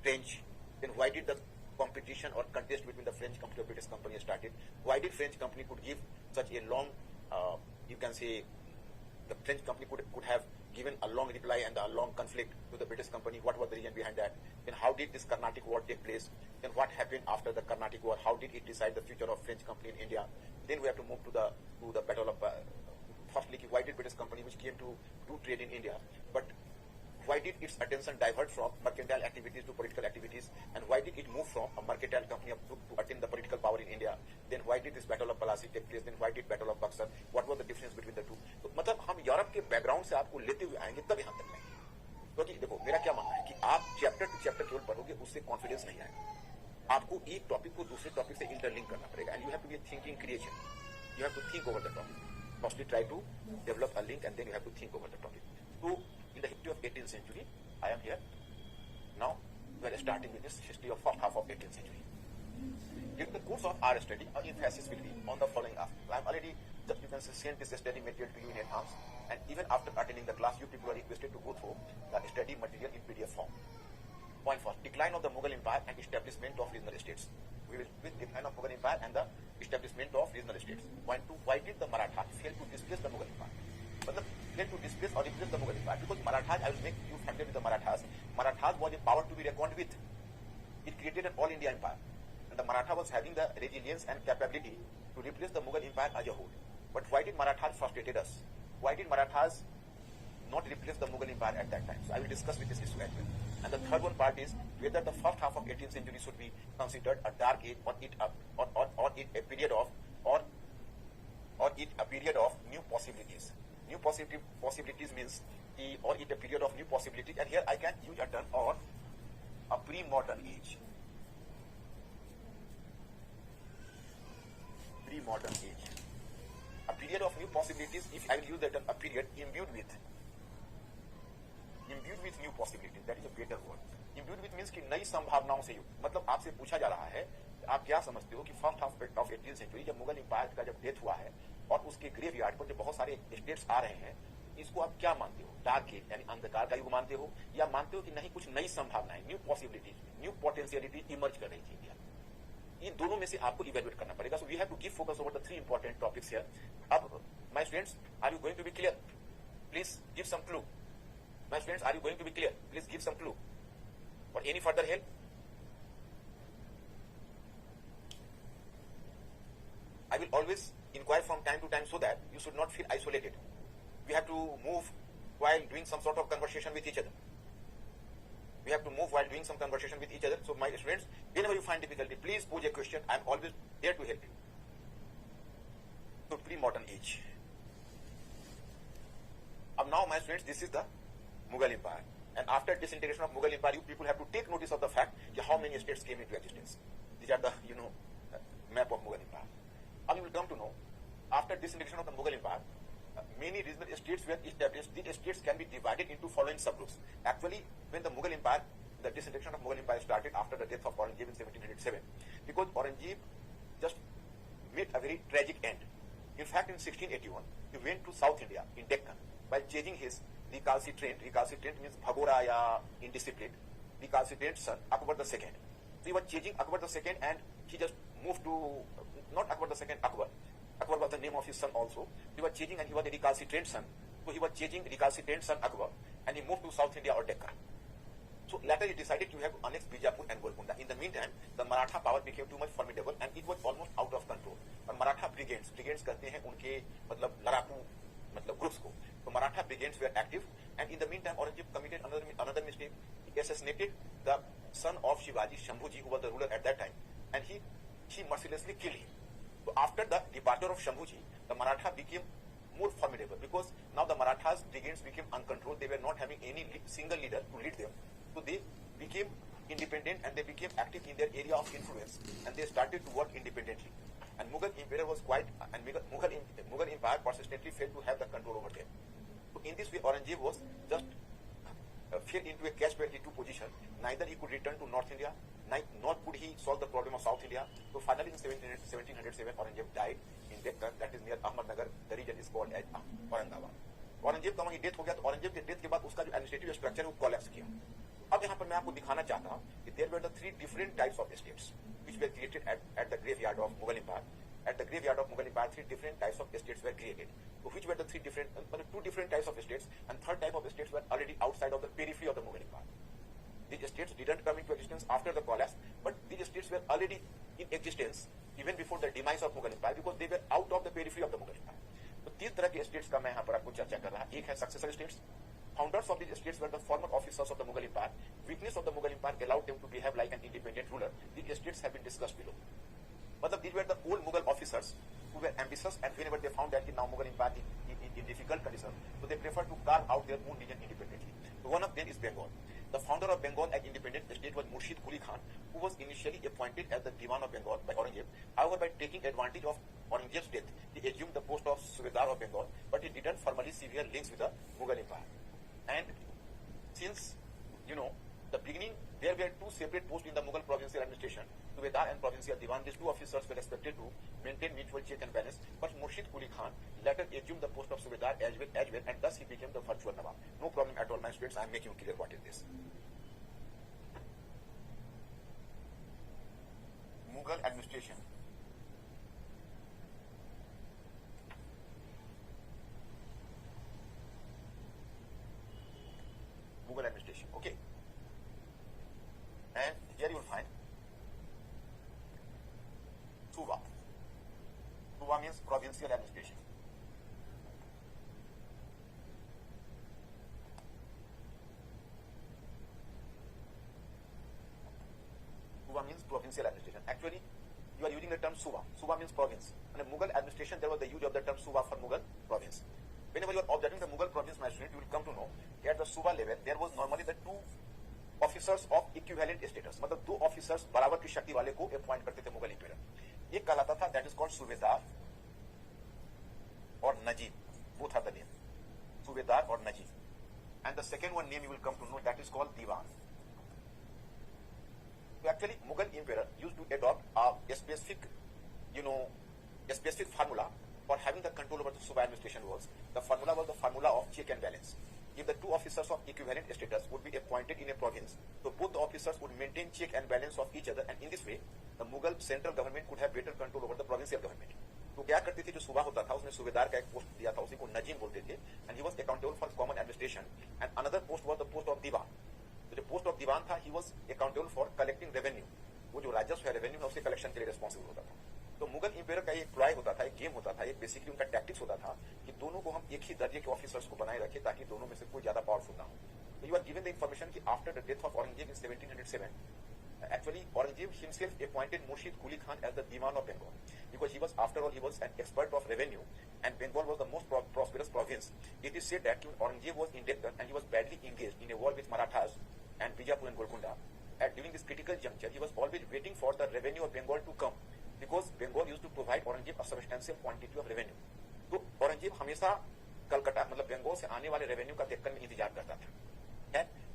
French. Then why did the competition or contest between the French company or British company started? Why did French company could give such a long, you can say, the French company could have given a long reply and a long conflict to the British company? What was the reason behind that? Then how did this Carnatic War take place? Then what happened after the Carnatic War? How did it decide the future of French company in India? Then we have to move to the battle of firstly, why did British company which came to do trade in India, but why did its attention divert from mercantile activities to political activities, and why did it move from a mercantile company to attain the political power in India? Then why did this battle of Plassey take place? Then why did battle of Buxar? What was the difference between the two? तो मतलब हम Europe के background से आपको लेते हुए आएंगे तब यहाँ तक आएंगे, क्योंकि देखो मेरा क्या मानना है कि आप चैप्टर टू चैप्टर केवल पढ़ोगे उससे कॉन्फिडेंस नहीं आएगा। आपको एक टॉपिक को दूसरे टॉपिक से इंटरलिंक करना पड़ेगा, and you have to be thinking creation, you have to think over the topic. Firstly, try to develop a link, and then you have to think over the topic. So, in the history of 18th century, I am here. Now, we are starting with this history of first half of 18th century. During the course of our study, our emphasis will be on the following aspects. I am already, just you can say, sent this study material to you in advance, and even after attending the class, you people are requested to go through the study material in PDF form. Point first, decline of the Mughal Empire and establishment of regional states. We will with decline of Mughal Empire and the establishment of regional states. Point two, why did the Marathas fail to displace the Mughal Empire? But fail to displace or replace the Mughal Empire, because Marathas, I will make you familiar with the Marathas. Marathas was a power to be reckoned with. It created an all India empire, and the Maratha was having the resilience and capability to replace the Mughal Empire as a whole. But why did Marathas frustrated us? Why did Marathas not replace the Mughal Empire at that time? So I will discuss with this issue as well. And the third one part is whether the first half of 18th century should be considered a dark age, or it a period of new possibilities. New possibilities means or it a period of new possibilities. And here I can use a term or a pre-modern age. Pre-modern age. A period of new possibilities. If I will use the term a period imbued with new possibilities, that is a better word. Imbued with means कि नई संभावनाओं से युक्त. मतलब आपसे पूछा जा रहा है, आप क्या समझते हो कि first half of 18th century जब मुगल एम्पायर का जब डेथ हुआ है और उसके ग्रेवयार्ड पर जो बहुत सारे स्टेट्स आ रहे हैं, इसको आप क्या मानते हो? डार्क एज यानी अंधकार का युग मानते हो, या मानते हो कि नहीं कुछ नई संभावनाएं, new possibilities, new potentiality emerge कर रही थी इंडिया? इन दोनों में से आपको इवेल्युएट करना पड़ेगा. So we have to give focus over the three important topics here. अब my students, are you going to be clear? Please give some clue. My students, are you going to be clear? Please give some clue और any further help. I will always inquire from time to time so that you should not feel isolated. We have to move while doing some sort of conversation with each other. We have to move while doing some conversation with each other. So my students, whenever you find difficulty, please pose a question. I am always there to help you. So pre-modern age. Now my students, this is the Mughal Empire. And after disintegration of Mughal Empire, you people have to take notice of the fact that how many states came into existence. These are the, map of Mughal Empire. Now you will come to know, after disintegration of the Mughal Empire, many regional states were established. These states can be divided into following subgroups. Actually, when the Mughal Empire, the disintegration of Mughal Empire started after the death of Aurangzeb in 1707, because Aurangzeb just met a very tragic end. In fact, in 1681, he went to South India, in Deccan, while chasing his recalcitrant means Bhagora ya indisciplined, recalcitrant son, Akbar II. So he was chasing Akbar II and he just moved to, not Akbar II, Akbar. Akbar was the name of his son also. He was chasing and he was a recalcitrant son. So he was chasing recalcitrant son Akbar and he moved to South India or Deccan. So later he decided to have to annex Bijapur and Golconda. In the meantime, the Maratha power became too much formidable and it was almost out of control. और Maratha brigades कहते हैं उनके मतलब लड़ाकू मतलब groups को. So Maratha brigades were active and in the meantime Aurangzeb committed another mistake. He assassinated the son of Shivaji, Shambhuji, who was the ruler at that time, and he mercilessly killed him. So after the departure of Shambhuji, the Maratha became more formidable because now the Marathas brigades became uncontrolled. They were not having any single leader to lead them. So they became independent and they became active in their area of influence and they started to work independently. And Mughal Empire was Mughal Empire persistently failed to have the control over them. So in this way, Aurangzeb was just fell into a catch-22 position. Neither he could return to North India, nor could he solve the problem of South India. So finally in 1707, Aurangzeb died in Deccan, that is near Ahmednagar. The region is called as Aurangabad. Aurangzeb का वहीं death हो गया. तो औरंगजेब के death के बाद उसका जो एडमिनिस्ट्रेटिव स्ट्रक्चर है वो कोलैप्स किया. अब यहाँ पर मैं आपको दिखाना चाहता हूँ कि there were the three different types of states which were created at the graveyard of Mughal empire. At the graveyard of Mughal Empire, three different types of estates were created. So which were the two different types of estates, and third type of estates were already outside of the periphery of the Mughal Empire. These estates didn't come into existence after the collapse, but these estates were already in existence even before the demise of Mughal Empire because they were out of the periphery of the Mughal Empire. तो तीन तरह के estates का मैं यहाँ पर आपको चर्चा कर रहा. एक है successor estates. Founders of these estates were the former officers of the Mughal Empire. Weakness of the Mughal Empire allowed them to behave like an independent ruler. These estates have been discussed below. मतलब these were the old Mughal officers who were ambitious, and whenever they found that now Mughal Empire is in difficult condition, so they preferred to carve out their own region independently. So one of them is Bengal. The founder of Bengal as independent state was Murshid Quli Khan, who was initially appointed as the Diwan of Bengal by Aurangzeb. However, by taking advantage of Aurangzeb's death, he assumed the post of Subedar of Bengal, but he didn't formally sever links with the Mughal Empire. And since, the beginning, there were two separate posts in the Mughal provincial administration, Subedar and Provincial Diwan. These two officers were expected to maintain mutual check and balance, but Murshid Quli Khan later assumed the post of Subedar as well, and thus he became the virtual Nawab. No problem at all, my students. I am making clear what is this. Mughal administration. Mughal administration. Okay. And here you will find Suba. Suba means provincial administration. Suba means provincial administration. Actually, you are using the term Suba. Suba means province. And in Mughal administration, there was the use of the term Suba for Mughal province. Whenever you are observing the Mughal province, my student, you will come to know that at the Suba level, there was normally the two officers of equivalent status, मतलब दो officers बराबर की शक्ति वाले को appoint करते थे Mughal imperial. एक कहलाता था दैट इज कॉल्ड सूबेदार और Najib. Both are the name, subedar और Najib. And the second one name you will come to know that is called diwan. So actually, Mughal Emperor used to adopt a specific formula for having the control over the Suba administration was the formula of check and balance. If the two officers of equivalent status would be appointed in a province, so both the officers would maintain check and balance of each other, and in this way, the Mughal central government could have better control over the provincial government. तो क्या करती थी, जो सूबा होता था उसमें सूबेदार का एक पोस्ट दिया था, उसी को नजीम बोलते थे, and he was accountable for common administration, and another post was the post of दीवान. तो जो पोस्ट ऑफ दीवान था, he was accountable for collecting revenue. वो जो राजस्व है, रेवेन्यू है, उसके कलेक्शन के लिए रिस्पॉन्सिबल होता था. तो मुगल इंपेयर का एक प्लॉय होता था, एक गेम होता था, एक बेसिकली उनका टैक्टिक्स होता था कि दोनों को हम एक ही दर्जे के ऑफिसर्स को बनाए रखें ताकि दोनों में से कोई ज्यादा पावरफुल ना हो. तो you are given the information कि after the death of Aurangzeb in 1707, actually Aurangzeb himself appointed Murshid Quli Khan as the Diwan of Bengal, because he was, after all, he was an expert of revenue, and Bengal was the most prosperous province. It is said that Aurangzeb was in Deccan and he was badly engaged in a war with Marathas and Bijapur and Golconda. At during this critical juncture, he was always waiting for the revenue of Bengal to come, because Bengal used to provide Aurangzeb a substantial quantity of revenue. तो औरंगजेब हमेशा कलकत्ता मतलब बंगाल से आने वाले revenue का डेक्कन में इंतजार करता था.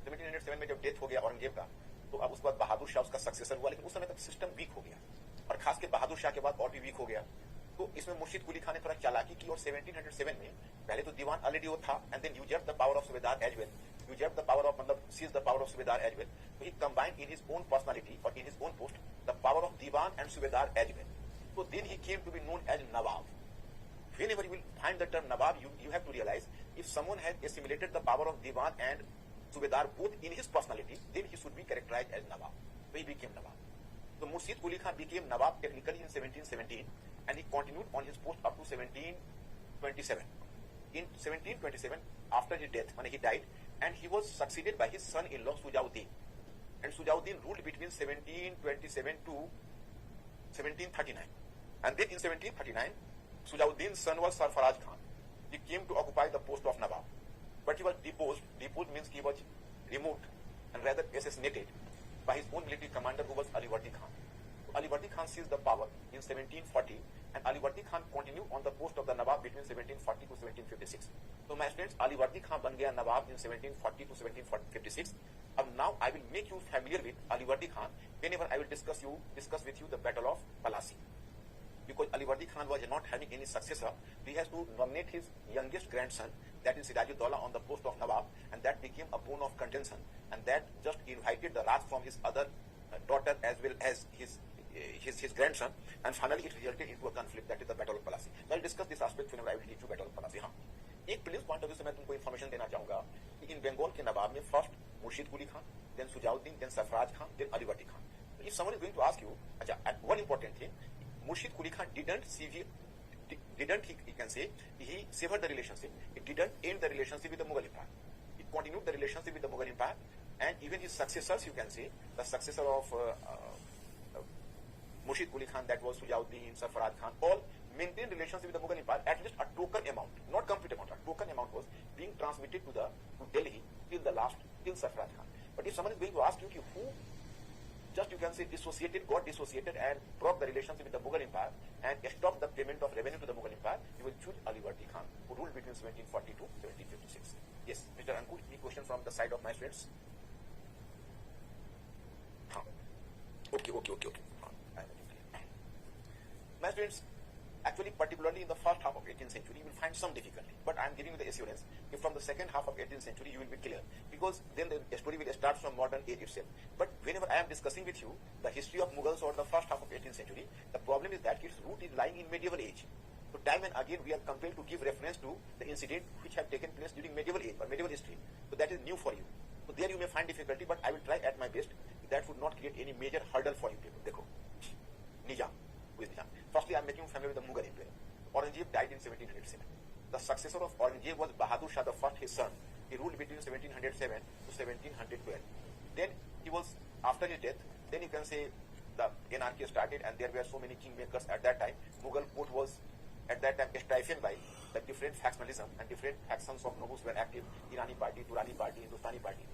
1707 में जब डेथ हो गया औरंगजेब का, तो अब उसके बाद बहादुर शाह उसका सक्सेसर हुआ, लेकिन उस समय तक सिस्टम वीक हो गया, और खास के बहादुर शाह के बाद और भी वीक हो गया. तो इसमें मुर्शिद कुली खान ने थोड़ा चालाकी की, और 1707 में पहले तो दीवान ऑलरेडी वो था, and then usurped the power of subedar as well, usurped the power of मतलब seize the power of subedar as well. तो he combined in his own personality और in his own post the power of diwan and subedar as well. So then he came to be known as Nawab. Whenever you will find the term Nawab, you have to realize if someone has assimilated the power of Diwan and Subedar both in his personality, then he should be characterized as Nawab. So he became Nawab. So Murshid Quli Khan became Nawab technically in 1717, and he continued on his post up to 1727. In 1727, after his death, when he died, and he was succeeded by his son-in-law Sujauddin. And Sujauddin ruled between 1727 to 1739. And then in 1739, Sujauddin's son was Sarfaraj Khan. He came to occupy the post of Nawab. But he was deposed. Deposed means he was removed and rather assassinated by his own military commander, who was Alivardi Khan. So Alivardi Khan seized the power in 1740, and Alivardi Khan continued on the post of the Nawab between 1740 to 1756. So my friends, Alivardi Khan ban gaya Nawab in 1740 to 1756. Now I will make you familiar with Alivardi Khan whenever I will discuss with you the Battle of Palasi. Because Alivardi Khan was not having any successor, he has to nominate his youngest grandson, that is Sirajuddaulah, on the post of Nawab, and that became a bone of contention, and that just invited the wrath from his other daughter as well as his grandson, and finally it resulted into a conflict, that is the Battle of Palasi. I will discuss this aspect whenever I will teach you Battle of Palasi. हाँ, एक place point of view से मैं तुमको information देना चाहूंगा कि इन बंगाल के नवाब में first Murshid Quli Khan, then Shujauddin, then Sarfaraz Khan, then Alivardi Khan. If someone is going to ask you, अच्छा, one important thing, Murshid Quli Khan he can say, he severed the relationship. It didn't end the relationship with the Mughal Empire. It continued the relationship with the Mughal Empire, and even his successors, you can say, the successor of Murshid Quli Khan, that was Sujauddin, Sarfaraj Khan, all maintained relationship with the Mughal Empire. At least a token amount, not complete amount, a token amount was being transmitted to Delhi till Sarfaraj Khan. But if someone is going to ask you who just, you can say, got dissociated and broke the relationship with the Mughal Empire and stopped the payment of revenue to the Mughal Empire, you will choose Alivardi Khan, who ruled between 1740 to 1756. Yes, Mr. Ankur, any question from the side of my students? Okay. My students, actually, particularly in the first half of 18th century, you will find some difficulty. But I am giving you the assurance, if from the second half of 18th century, you will be clear. Because then the story will start from modern age itself. But whenever I am discussing with you the history of Mughals or the first half of 18th century, the problem is that its root is lying in medieval age. So time and again, we are compelled to give reference to the incident which have taken place during medieval age or medieval history. So that is new for you. So there you may find difficulty, but I will try at my best. That would not create any major hurdle for you people. Dekho. Nizam. Who is Nizam? Firstly, I am making you familiar with the Mughal Empire. Aurangzeb died in 1707. The successor of Aurangzeb was Bahadur Shah I, his son. He ruled between 1707 to 1712. Then he was, after his death, then you can say the anarchy started, and there were so many kingmakers at that time. Mughal court was at that time strifen by the different factionalism, and different factions of nobles were active. Irani party, Durrani party, Hindustani party.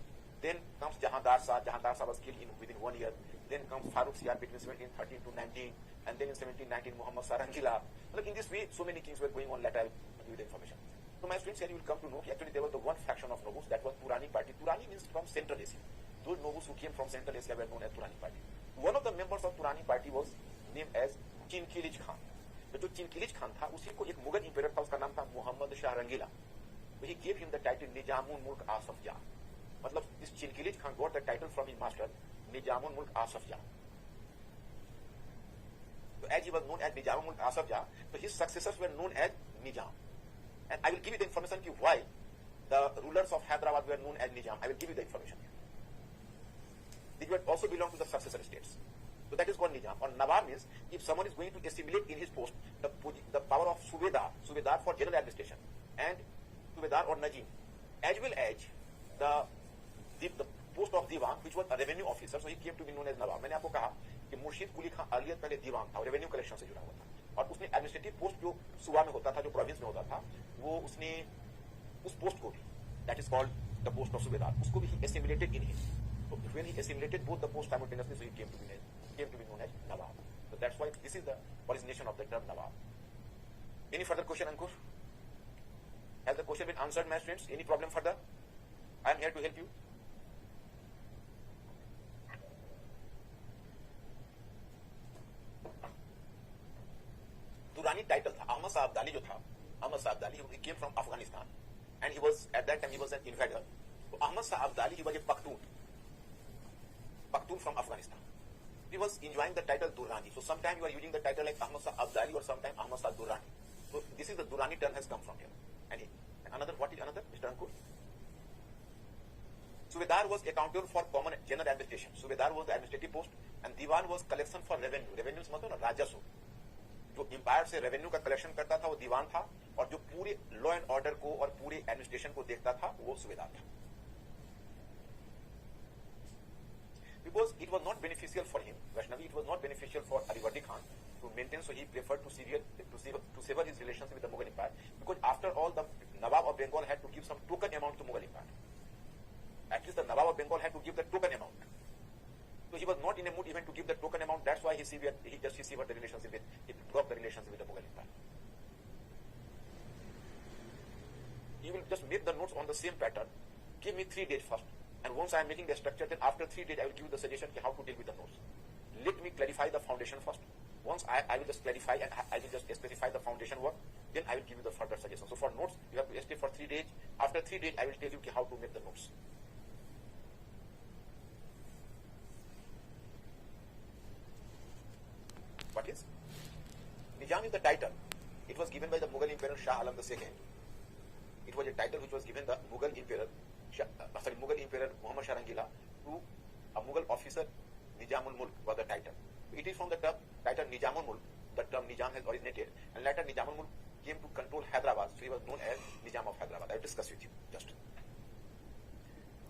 Then comes Jahandar Shah. Jahandar Shah was killed within 1 year. Then comes Farooq Siyar between 1713 to 19, and then in 1719 Muhammad Shah Rangila. Look, in this way, so many kings were going on. Later, I will give you the information. So my friends, here you will come to know actually there was the one faction of nobles, that was Turani party. Turani means from Central Asia. Those nobles who came from Central Asia were known as Turani party. One of the members of Turani party was named as Chinkirej Khan. तो जो चिनकिलिज खान था उसी को एक Mughal imperial था, उसका नाम था मोहम्मद शाह रंगीला, तो he give him the title Nizamul Mulk Asaf Jah, मतलब this Chin Qilich Khan got the title from his master Nizamul Mulk Asaf जा. So as he was known as Nizamul Mulk Asaf Jah, so his successors were known as Nizam. And I will give you the information ki why the rulers of Hyderabad were known as Nizam. I will give you the information here. These were also belong to the successor states. So that is called Nizam. Or Nawab means if someone is going to assimilate in his post the power of Subedar for general administration, and Subedar or Najim, as well as the post of Diwan, which was a revenue officer, so he came to be known as Nawab. मैंने आपको कहा कि Murshid Quli Khan earlier पहले दीवान था, revenue collection से जुड़ा हुआ था, और उसने एडमिनिस्ट्रेटिव पोस्ट जो सूबा में होता था, जो प्रोविंस में होता था, वो उसने उस पोस्ट को भी, that is called the post of subedar, उसको भी he assimilated in him. So when he assimilated both the posts simultaneously, so he came to be known as Nawab. So that's why this is the origination of the term Nawab. Any further question, Ankur? Has the question been answered, my friends? Any problem further? I am here to help you. Durrani title था. अहमद साहब दाली जो था, अहमद साहब दाली, he came from Afghanistan, and he was at that time he was an invader. So Ahmad Saab Dali, he was a Pakhtun from Afghanistan. He was enjoying the title Durrani. So sometimes you are using the title like Ahmad Saab Dali, or sometimes Ahmad Saab Durrani. So this is the Durrani term has come from here. And another, what is another, Mr. Ankur? Subedar was accounted for common general administration. Subedar was the administrative post, and Diwan was collection for revenue. Revenue मतलब ना राजस्व. जो empire से revenue का collection करता था वो दीवान था, और जो पूरे लॉ एंड ऑर्डर को और पूरे एडमिनिस्ट्रेशन को देखता था वो सूबेदार था. Because it was not beneficial for him, Vaishnavi, it was not beneficial for Alivardi Khan to maintain, so he preferred to sever his relations with the Mughal Empire, because after all the Nawab of Bengal had to give some token amount to Mughal Empire. At least the Nawab of Bengal had to give the token amount. So he was not in a mood even to give the token amount. That's why he severed the relationship with, he dropped the relationship with the Mughal Empire. You will just make the notes on the same pattern. Give me 3 days first. And once I am making the structure, then after 3 days I will give you the suggestion how to deal with the notes. Let me clarify the foundation first. Once I will just clarify and I will just specify the foundation work, then I will give you the further suggestion. So for notes, you have to stay for 3 days. After 3 days, I will tell you how to make the notes. What is? Nizam is the title. It was given by the Mughal Emperor Shah Alam II. It was a title which was given the Mughal Emperor Muhammad Shah Rangila to a Mughal officer. Nizamul Mulk was the title. It is from the term title Nizamul Mulk. The term Nizam has originated, and later Nizamul Mulk came to control Hyderabad, so he was known as Nizam of Hyderabad. I will discuss with you just.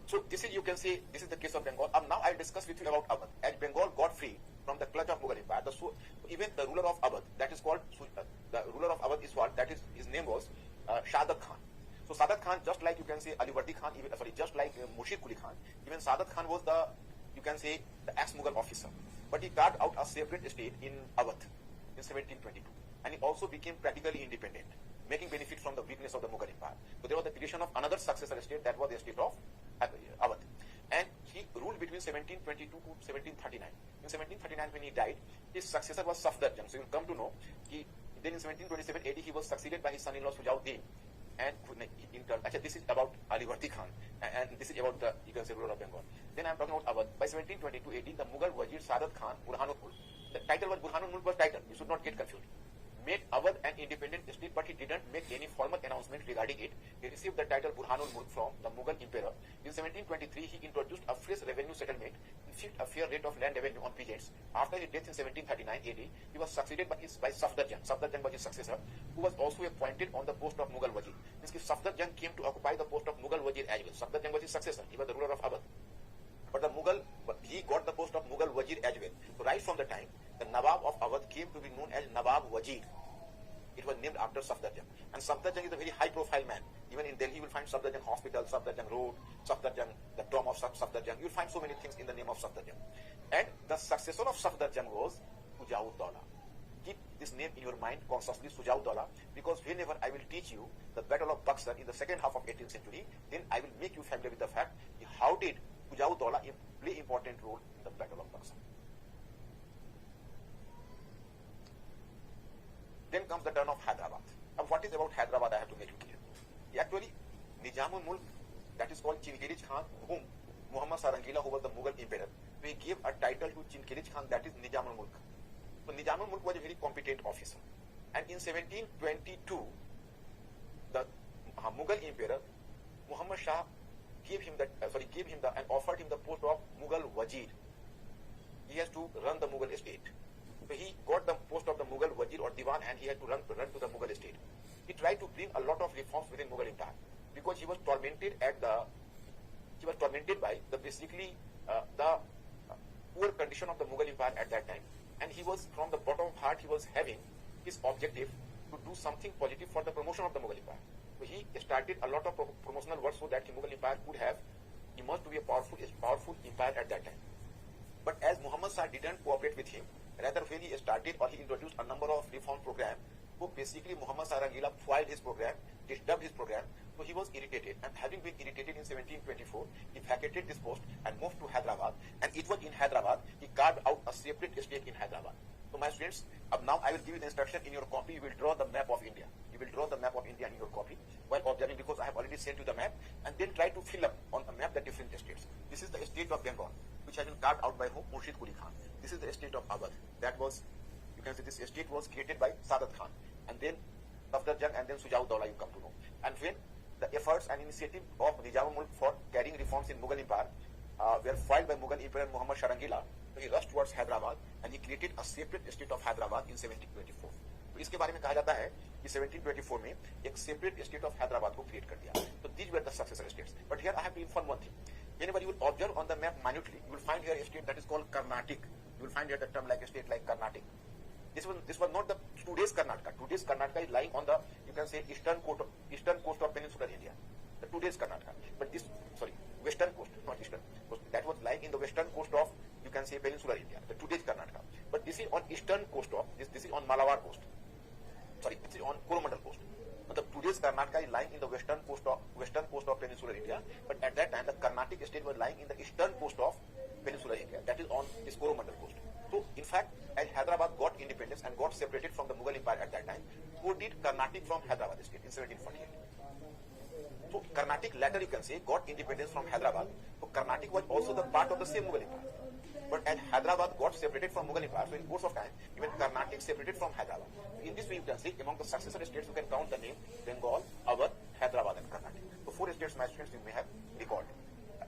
So this is, you can say, this is the case of Bengal. Now I will discuss with you about Awadh. As Bengal got free from the clutch of Mughal Empire, even the ruler of Awadh, that is called, the ruler of Awadh is what, that is, his name was Sadat Khan. So Sadat Khan, just like you can say Alivardi Khan, just like Murshid Quli Khan, even Sadat Khan was the, you can say, the ex-Mughal officer. But he carved out a separate state in Awadh in 1722. And he also became practically independent, making benefit from the weakness of the Mughal Empire. So there was the creation of another successor state, that was the state of Awadh. And he ruled between 1722 to 1739. In 1739, when he died, his successor was Safdarjung. So you will come to know, then in 1727 AD, he was succeeded by his son-in-law Sujauddin. And in turn, this is about Alivardi Khan, and this is about the, you can say, ruler of Bengal. Then I am talking about Awadh. By 1722 AD, the Mughal Wazir Sadat Khan, Burhanul Mulk, the title was Burhanul Mulk was title, you should not get confused, made Awadh an independent state, but he didn't make any formal announcement regarding it. He received the title Burhanul Mulk from the Mughal Emperor. In 1723, he introduced a fresh revenue settlement and fixed a fair rate of land revenue on peasants. After his death in 1739 AD, he was succeeded by Safdarjung. Safdarjung was his successor, who was also appointed on the post of Mughal Wazir. Means Safdarjung came to occupy the post of Mughal Wazir as well. Safdarjung was his successor. He was the ruler of Awadh. But he got the post of Mughal Wazir as well. So right from the time, the Nawab of Awadh came to be known as Nawab Wazir. It was named after Safdarjung. And Safdarjung is a very high-profile man. Even in Delhi, you will find Safdarjung Hospital, Safdarjung Road, Safdarjung, the tomb of Safdarjung. You will find so many things in the name of Safdarjung. And the successor of Safdarjung was Sujauddaulah. Keep this name in your mind consciously, Sujauddaulah, because whenever I will teach you the Battle of Buxar in the second half of 18th century, then I will make you familiar with the fact how did Sujauddaulah play important role in the Battle of Buxar. Then comes the turn of Hyderabad. Now what is about Hyderabad I have to make it clear. Actually, Nizamul Mulk, that is called Chinchirij Khan, whom Muhammad Sarangila, who was the Mughal emperor, he gave a title to Chinchirij Khan, that is Nizamul Mulk. So Nizamul Mulk was a very competent officer. And in 1722, the Mughal emperor, Muhammad Shah, gave him and offered him the post of Mughal Wazir. He has to run the Mughal estate. So he got the post of the Mughal Wazir or Diwan, and he had to run to the Mughal estate. He tried to bring a lot of reforms within Mughal empire because he was tormented by the poor condition of the Mughal empire at that time, and he was, from the bottom of heart, he was having his objective to do something positive for the promotion of the Mughal empire. So he started a lot of promotional work so that the Mughal empire could have emerged to be a powerful empire at that time. But as Muhammad Shah didn't cooperate with him, rather when he started or he introduced a number of reform programs, so basically Muhammad Sarangila foiled his program, disturbed his program, so he was irritated. And having been irritated in 1724, he vacated this post and moved to Hyderabad. And it was in Hyderabad, he carved out a separate estate in Hyderabad. So my students, now I will give you the instruction in your copy. You will draw the map of India. You will draw the map of India in your copy while observing, because I have already sent you the map, and then try to fill up on the map the different estates. This is the estate of Bengal, which has been carved out by Murshid Quli Khan. This is the estate of Awadh. That was, you can say, this estate was created by Sadat Khan, and then Safdarjung, and then Sujaud-Dawla, you come to know. And when the efforts and initiative of Nizamul Mulk for carrying reforms in Mughal empire were filed by Mughal Emperor Muhammad Sarangila, so he rushed towards Hyderabad and he created a separate estate of Hyderabad in 1724. तो इसके बारे में कहा जाता है कि 1724 में एक separate estate of Hyderabad को create कर दिया. So these were the successor estates. But here I have to inform one thing. Whenever you will observe on the map minutely, you will find here a state that is called Carnatic. You will find here the term like a state like Carnatic. This was not the today's Karnataka. Today's Karnataka is lying on the, you can say, eastern coast of peninsular India. The today's Karnataka. But this, western coast, not eastern coast. That was lying in the western coast of, you can say, peninsular India. The today's Karnataka. But this is on eastern coast of, this is on Malabar coast. This is on Coromandel coast. But the today's Karnataka is lying in the western coast of peninsular India. But at that time, the Carnatic state was lying in the eastern coast of peninsular India. That is on this Coromandel coast. So, in fact, as Hyderabad got independence and got separated from the Mughal Empire at that time, so did Carnatic from Hyderabad state in 1748. So, Carnatic later, you can say, got independence from Hyderabad. So, Carnatic was also the part of the same Mughal Empire. But as Hyderabad got separated from Mughal Empire, so in course of time, even Carnatic separated from Hyderabad. In this way, you can see, among the successor states, you can count the name Bengal, Awadh, Hyderabad, and Carnatic. So, 4 states, my students, you may have recalled.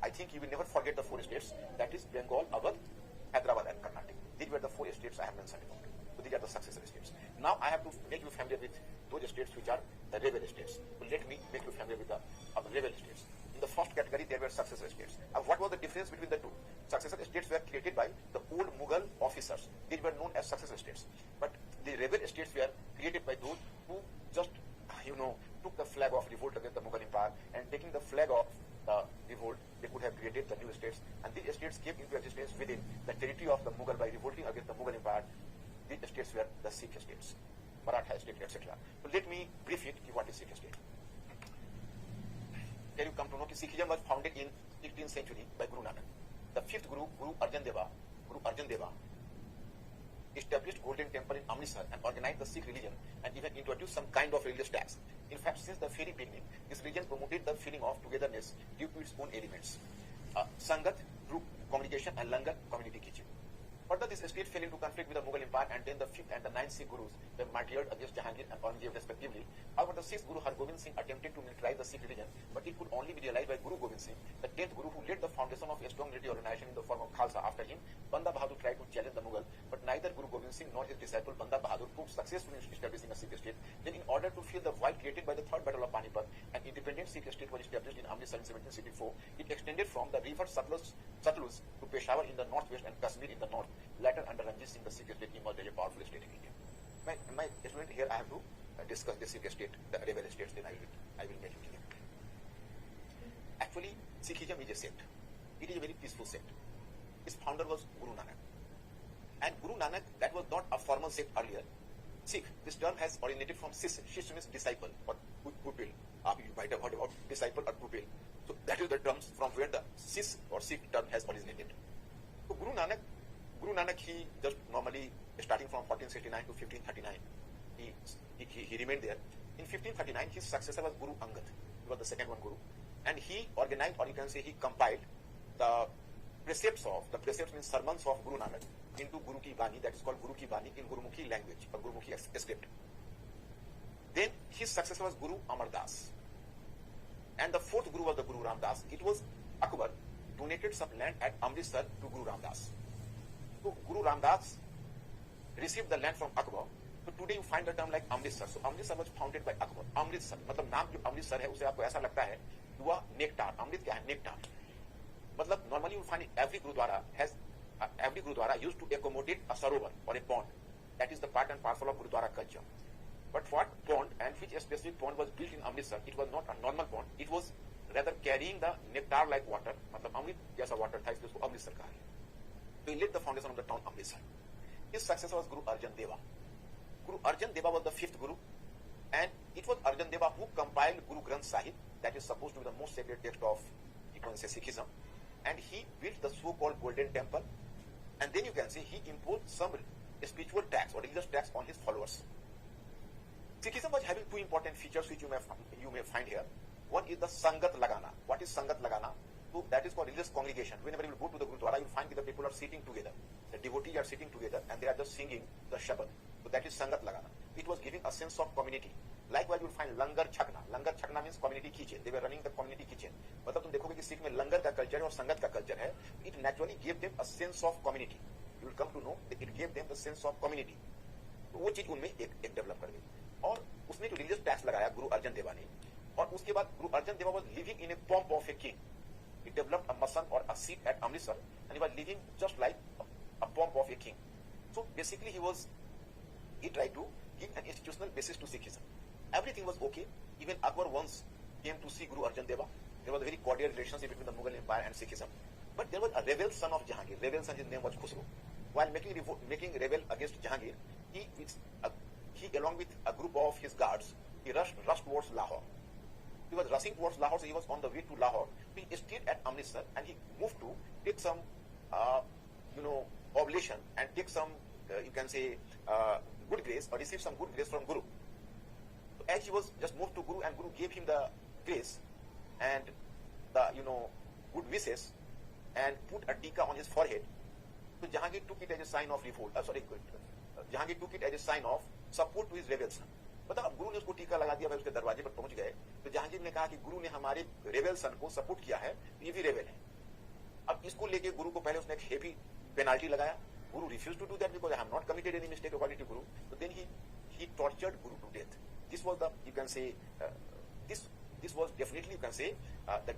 I think you will never forget the 4 states. That is Bengal, Awadh, Hyderabad, and Carnatic. These were the 4 states I have mentioned about. So these are the successor states. Now I have to make you familiar with those states which are the rebel states. So let me make you familiar with the rebel states. In the first category, there were successor states. What was the difference between the two? Successor states were created by the old Mughal officers. These were known as successor states. But the rebel states were created by those who just, took the flag of revolt against the Mughal Empire, and taking the flag of revolt, they could have created the new states, and these states came into existence within the territory of the Mughal by revolting against the Mughal Empire. These states were the Sikh states, Maratha state, etc. So let me brief it. What is Sikh state? Here you come to know that Sikhism was founded in 16th century by Guru Nanak. The 5th Guru, Guru Arjan Deva, established Golden Temple in Amritsar and organized the Sikh religion and even introduced some kind of religious tax. In fact, since the very beginning, this religion promoted the feeling of togetherness due to its own elements. Sangat, group communication, and Langar, community kitchen. Further, this state fell into conflict with the Mughal Empire, and then the 5th and the 9th Sikh Gurus were martyred against Jahangir and Aurangzeb respectively. However, the 6th Guru Hargobind Singh attempted to militarize the Sikh religion, but it could only be realized by Guru Gobind Singh. The 10th Guru, who laid the foundation of a strong military organization in the form of Khalsa. After him, Banda Bahadur tried to challenge the Mughal, but neither Guru Gobind Singh nor his disciple Banda Bahadur proved successful in establishing a Sikh state. Then, in order to fill the void created by the Third Battle of Panipat, an independent Sikh state was established in Amritsar in 1764. It extended from the river Satluj to Peshawar in the northwest and Kashmir in the north. Later, under Ranjit Singh, the Sikh state emerged as a powerful state in India. My student, here I have to discuss the Sikh state, the rebel states, then I will make it clear. Actually, Sikhism is a sect. It is a very peaceful sect. Its founder was Guru Nanak. And Guru Nanak, that was not a formal sect earlier. Sikh, this term has originated from Shish. Shish means disciple or pupil. You might have heard about disciple or pupil. So that is the terms from where the Shish or Sikh term has originated. So Guru Nanak, he just normally, starting from 1469 to 1539, he remained there. In 1539, his successor was Guru Angad. He was the second one Guru. And he organized, or you can say he compiled the precepts means sermons of Guru Nanak into Guru Ki Bani, that is called Guru Ki Bani in Gurumukhi language or Gurumukhi script. Then his successor was Guru Amar Das. And the fourth Guru was the Guru Ram Das. It was Akbar donated some land at Amritsar to Guru Ram Das. So Guru Ram Das received the land from Akbar. So today you find the term like Amritsar. So Amritsar was founded by Akbar. Amritsar, मतलब नाम जो अमृतसर है उसे आपको ऐसा लगता है वह नेक्टार. अमृत क्या है? नेक्टार. मतलब normally you find every Gurudwara used to accommodate a sarovar or a pond. That is the part and parcel of Gurudwara culture. But what pond and which specific pond was built in Amritsar, it was not a normal pond. It was rather carrying the nectar-like water. मतलब अमृत जैसा water था इसलिए उसको अमृतसर कहा है. So he laid the foundation of the town Amritsar. His successor was Guru Arjan Deva. Guru Arjan Deva was the fifth Guru, and it was Arjan Deva who compiled Guru Granth Sahib, that is supposed to be the most sacred text of, you can say, Sikhism. And he built the so-called Golden Temple, and then you can say he imposed some spiritual tax or religious tax on his followers. Sikhism was having two important features which you may find here. One is the Sangat Lagana. What is Sangat Lagana? So that is for religious congregation. Whenever you go to the Gurudwara, you find that the people are sitting together. The devotees are sitting together and they are just singing the Shabad. So that is Sangat Lagana. It was giving a sense of community. Likewise, you will find Langar Chakna. Langar Chakna means community kitchen. They were running the community kitchen. मतलब तुम देखोगे कि सिख में लंगर का culture है और संगत का कल्चर है. It naturally gave them a sense of community. You will come to know that it gave them the sense of community. तो वो चीज उनमें एक डेवलप कर गई. और उसने जो रिलीजियस टैक्स लगाया गुरु अर्जन देवा ने, और उसके बाद गुरु अर्जन देवा was living in a pomp of a king. He developed a masan or a seat at Amritsar, and he was living just like a pomp of a king. So basically, he tried to give an institutional basis to Sikhism. Everything was okay. Even Akbar once came to see Guru Arjan Deva. There was a very cordial relationship between the Mughal Empire and Sikhism. But there was a rebel son of Jahangir. Rebel son, his name was Khusro. While making rebel against Jahangir, he along with a group of his guards, he rushed towards Lahore. He was rushing towards Lahore, so he was on the way to Lahore. He stayed at Amritsar and he moved to take some, oblation and take some, you can say, good grace or receive some good grace from Guru. So as he was just moved to Guru and Guru gave him the grace and the, good wishes and put a tika on his forehead. So Jahangir took it as a sign of revolt. Jahangir took it as a sign of support to his rebel son. मतलब अब गुरु ने उसको टीका लगा दिया, भाई उसके दरवाजे पर पहुंच गए, तो जहांगीर ने कहा कि गुरु ने हमारे रेबेल सन को सपोर्ट किया है, ये भी रेबेल है. अब इसको लेके गुरु को पहले उसने एक हेवी पेनाल्टी लगाया. Guru refuse to do that because I have not committed any mistake according to Guru. तो then he tortured Guru to death. This was the, you can say, this was definitely, you can say, that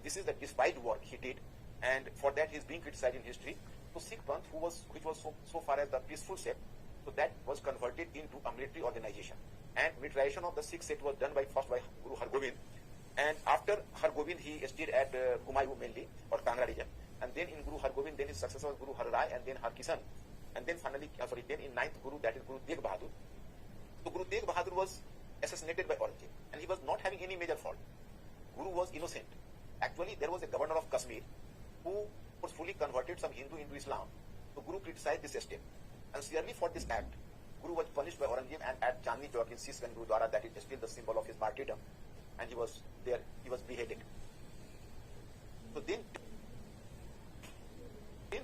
this is the despised work he did, and for that he is being criticized in history. So Sikh Panth, which was so far as the peaceful sect, so that was converted into a military organization. And militarization of the Sikh sect was done first by Guru Hargobind. And after Hargobind, he stayed at Kumayu mainly, or Kangra region. And then in Guru Hargobind, then his successor was Guru Har Rai, and then Harkisan. And then finally, then in 9th Guru, that is Guru Tegh Bahadur. So Guru Tegh Bahadur was assassinated by Aurangzeb. And he was not having any major fault. Guru was innocent. Actually, there was a governor of Kashmir who forcefully converted some Hindu into Islam. So Guru criticized this step. And severely for this act, Guru was punished by Aurangzeb, and at Chandni Chowk in Siskan Gurudwara, that is still the symbol of his martyrdom, and he was there, he was beheaded. So then,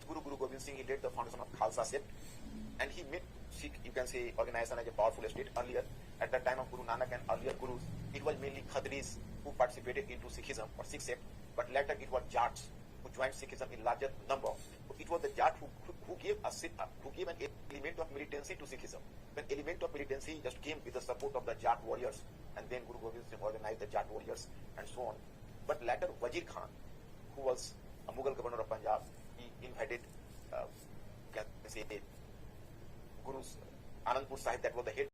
Guru Gobind Singh, he laid the foundation of Khalsa sect, and he made Sikh, you can say, organization as a powerful state. Earlier, at the time of Guru Nanak and earlier Gurus, it was mainly Khadris who participated into Sikhism or Sikh sect, but later it was Jats who joined Sikhism in larger number. So it was the Jat who gave an element of militancy to Sikhism. An element of militancy just came with the support of the Jat warriors, and then Guru Gobind Singh organized the Jat warriors and so on. But later Wazir Khan, who was a Mughal governor of Punjab, he invited, Guru's Anandpur Sahib, that was the head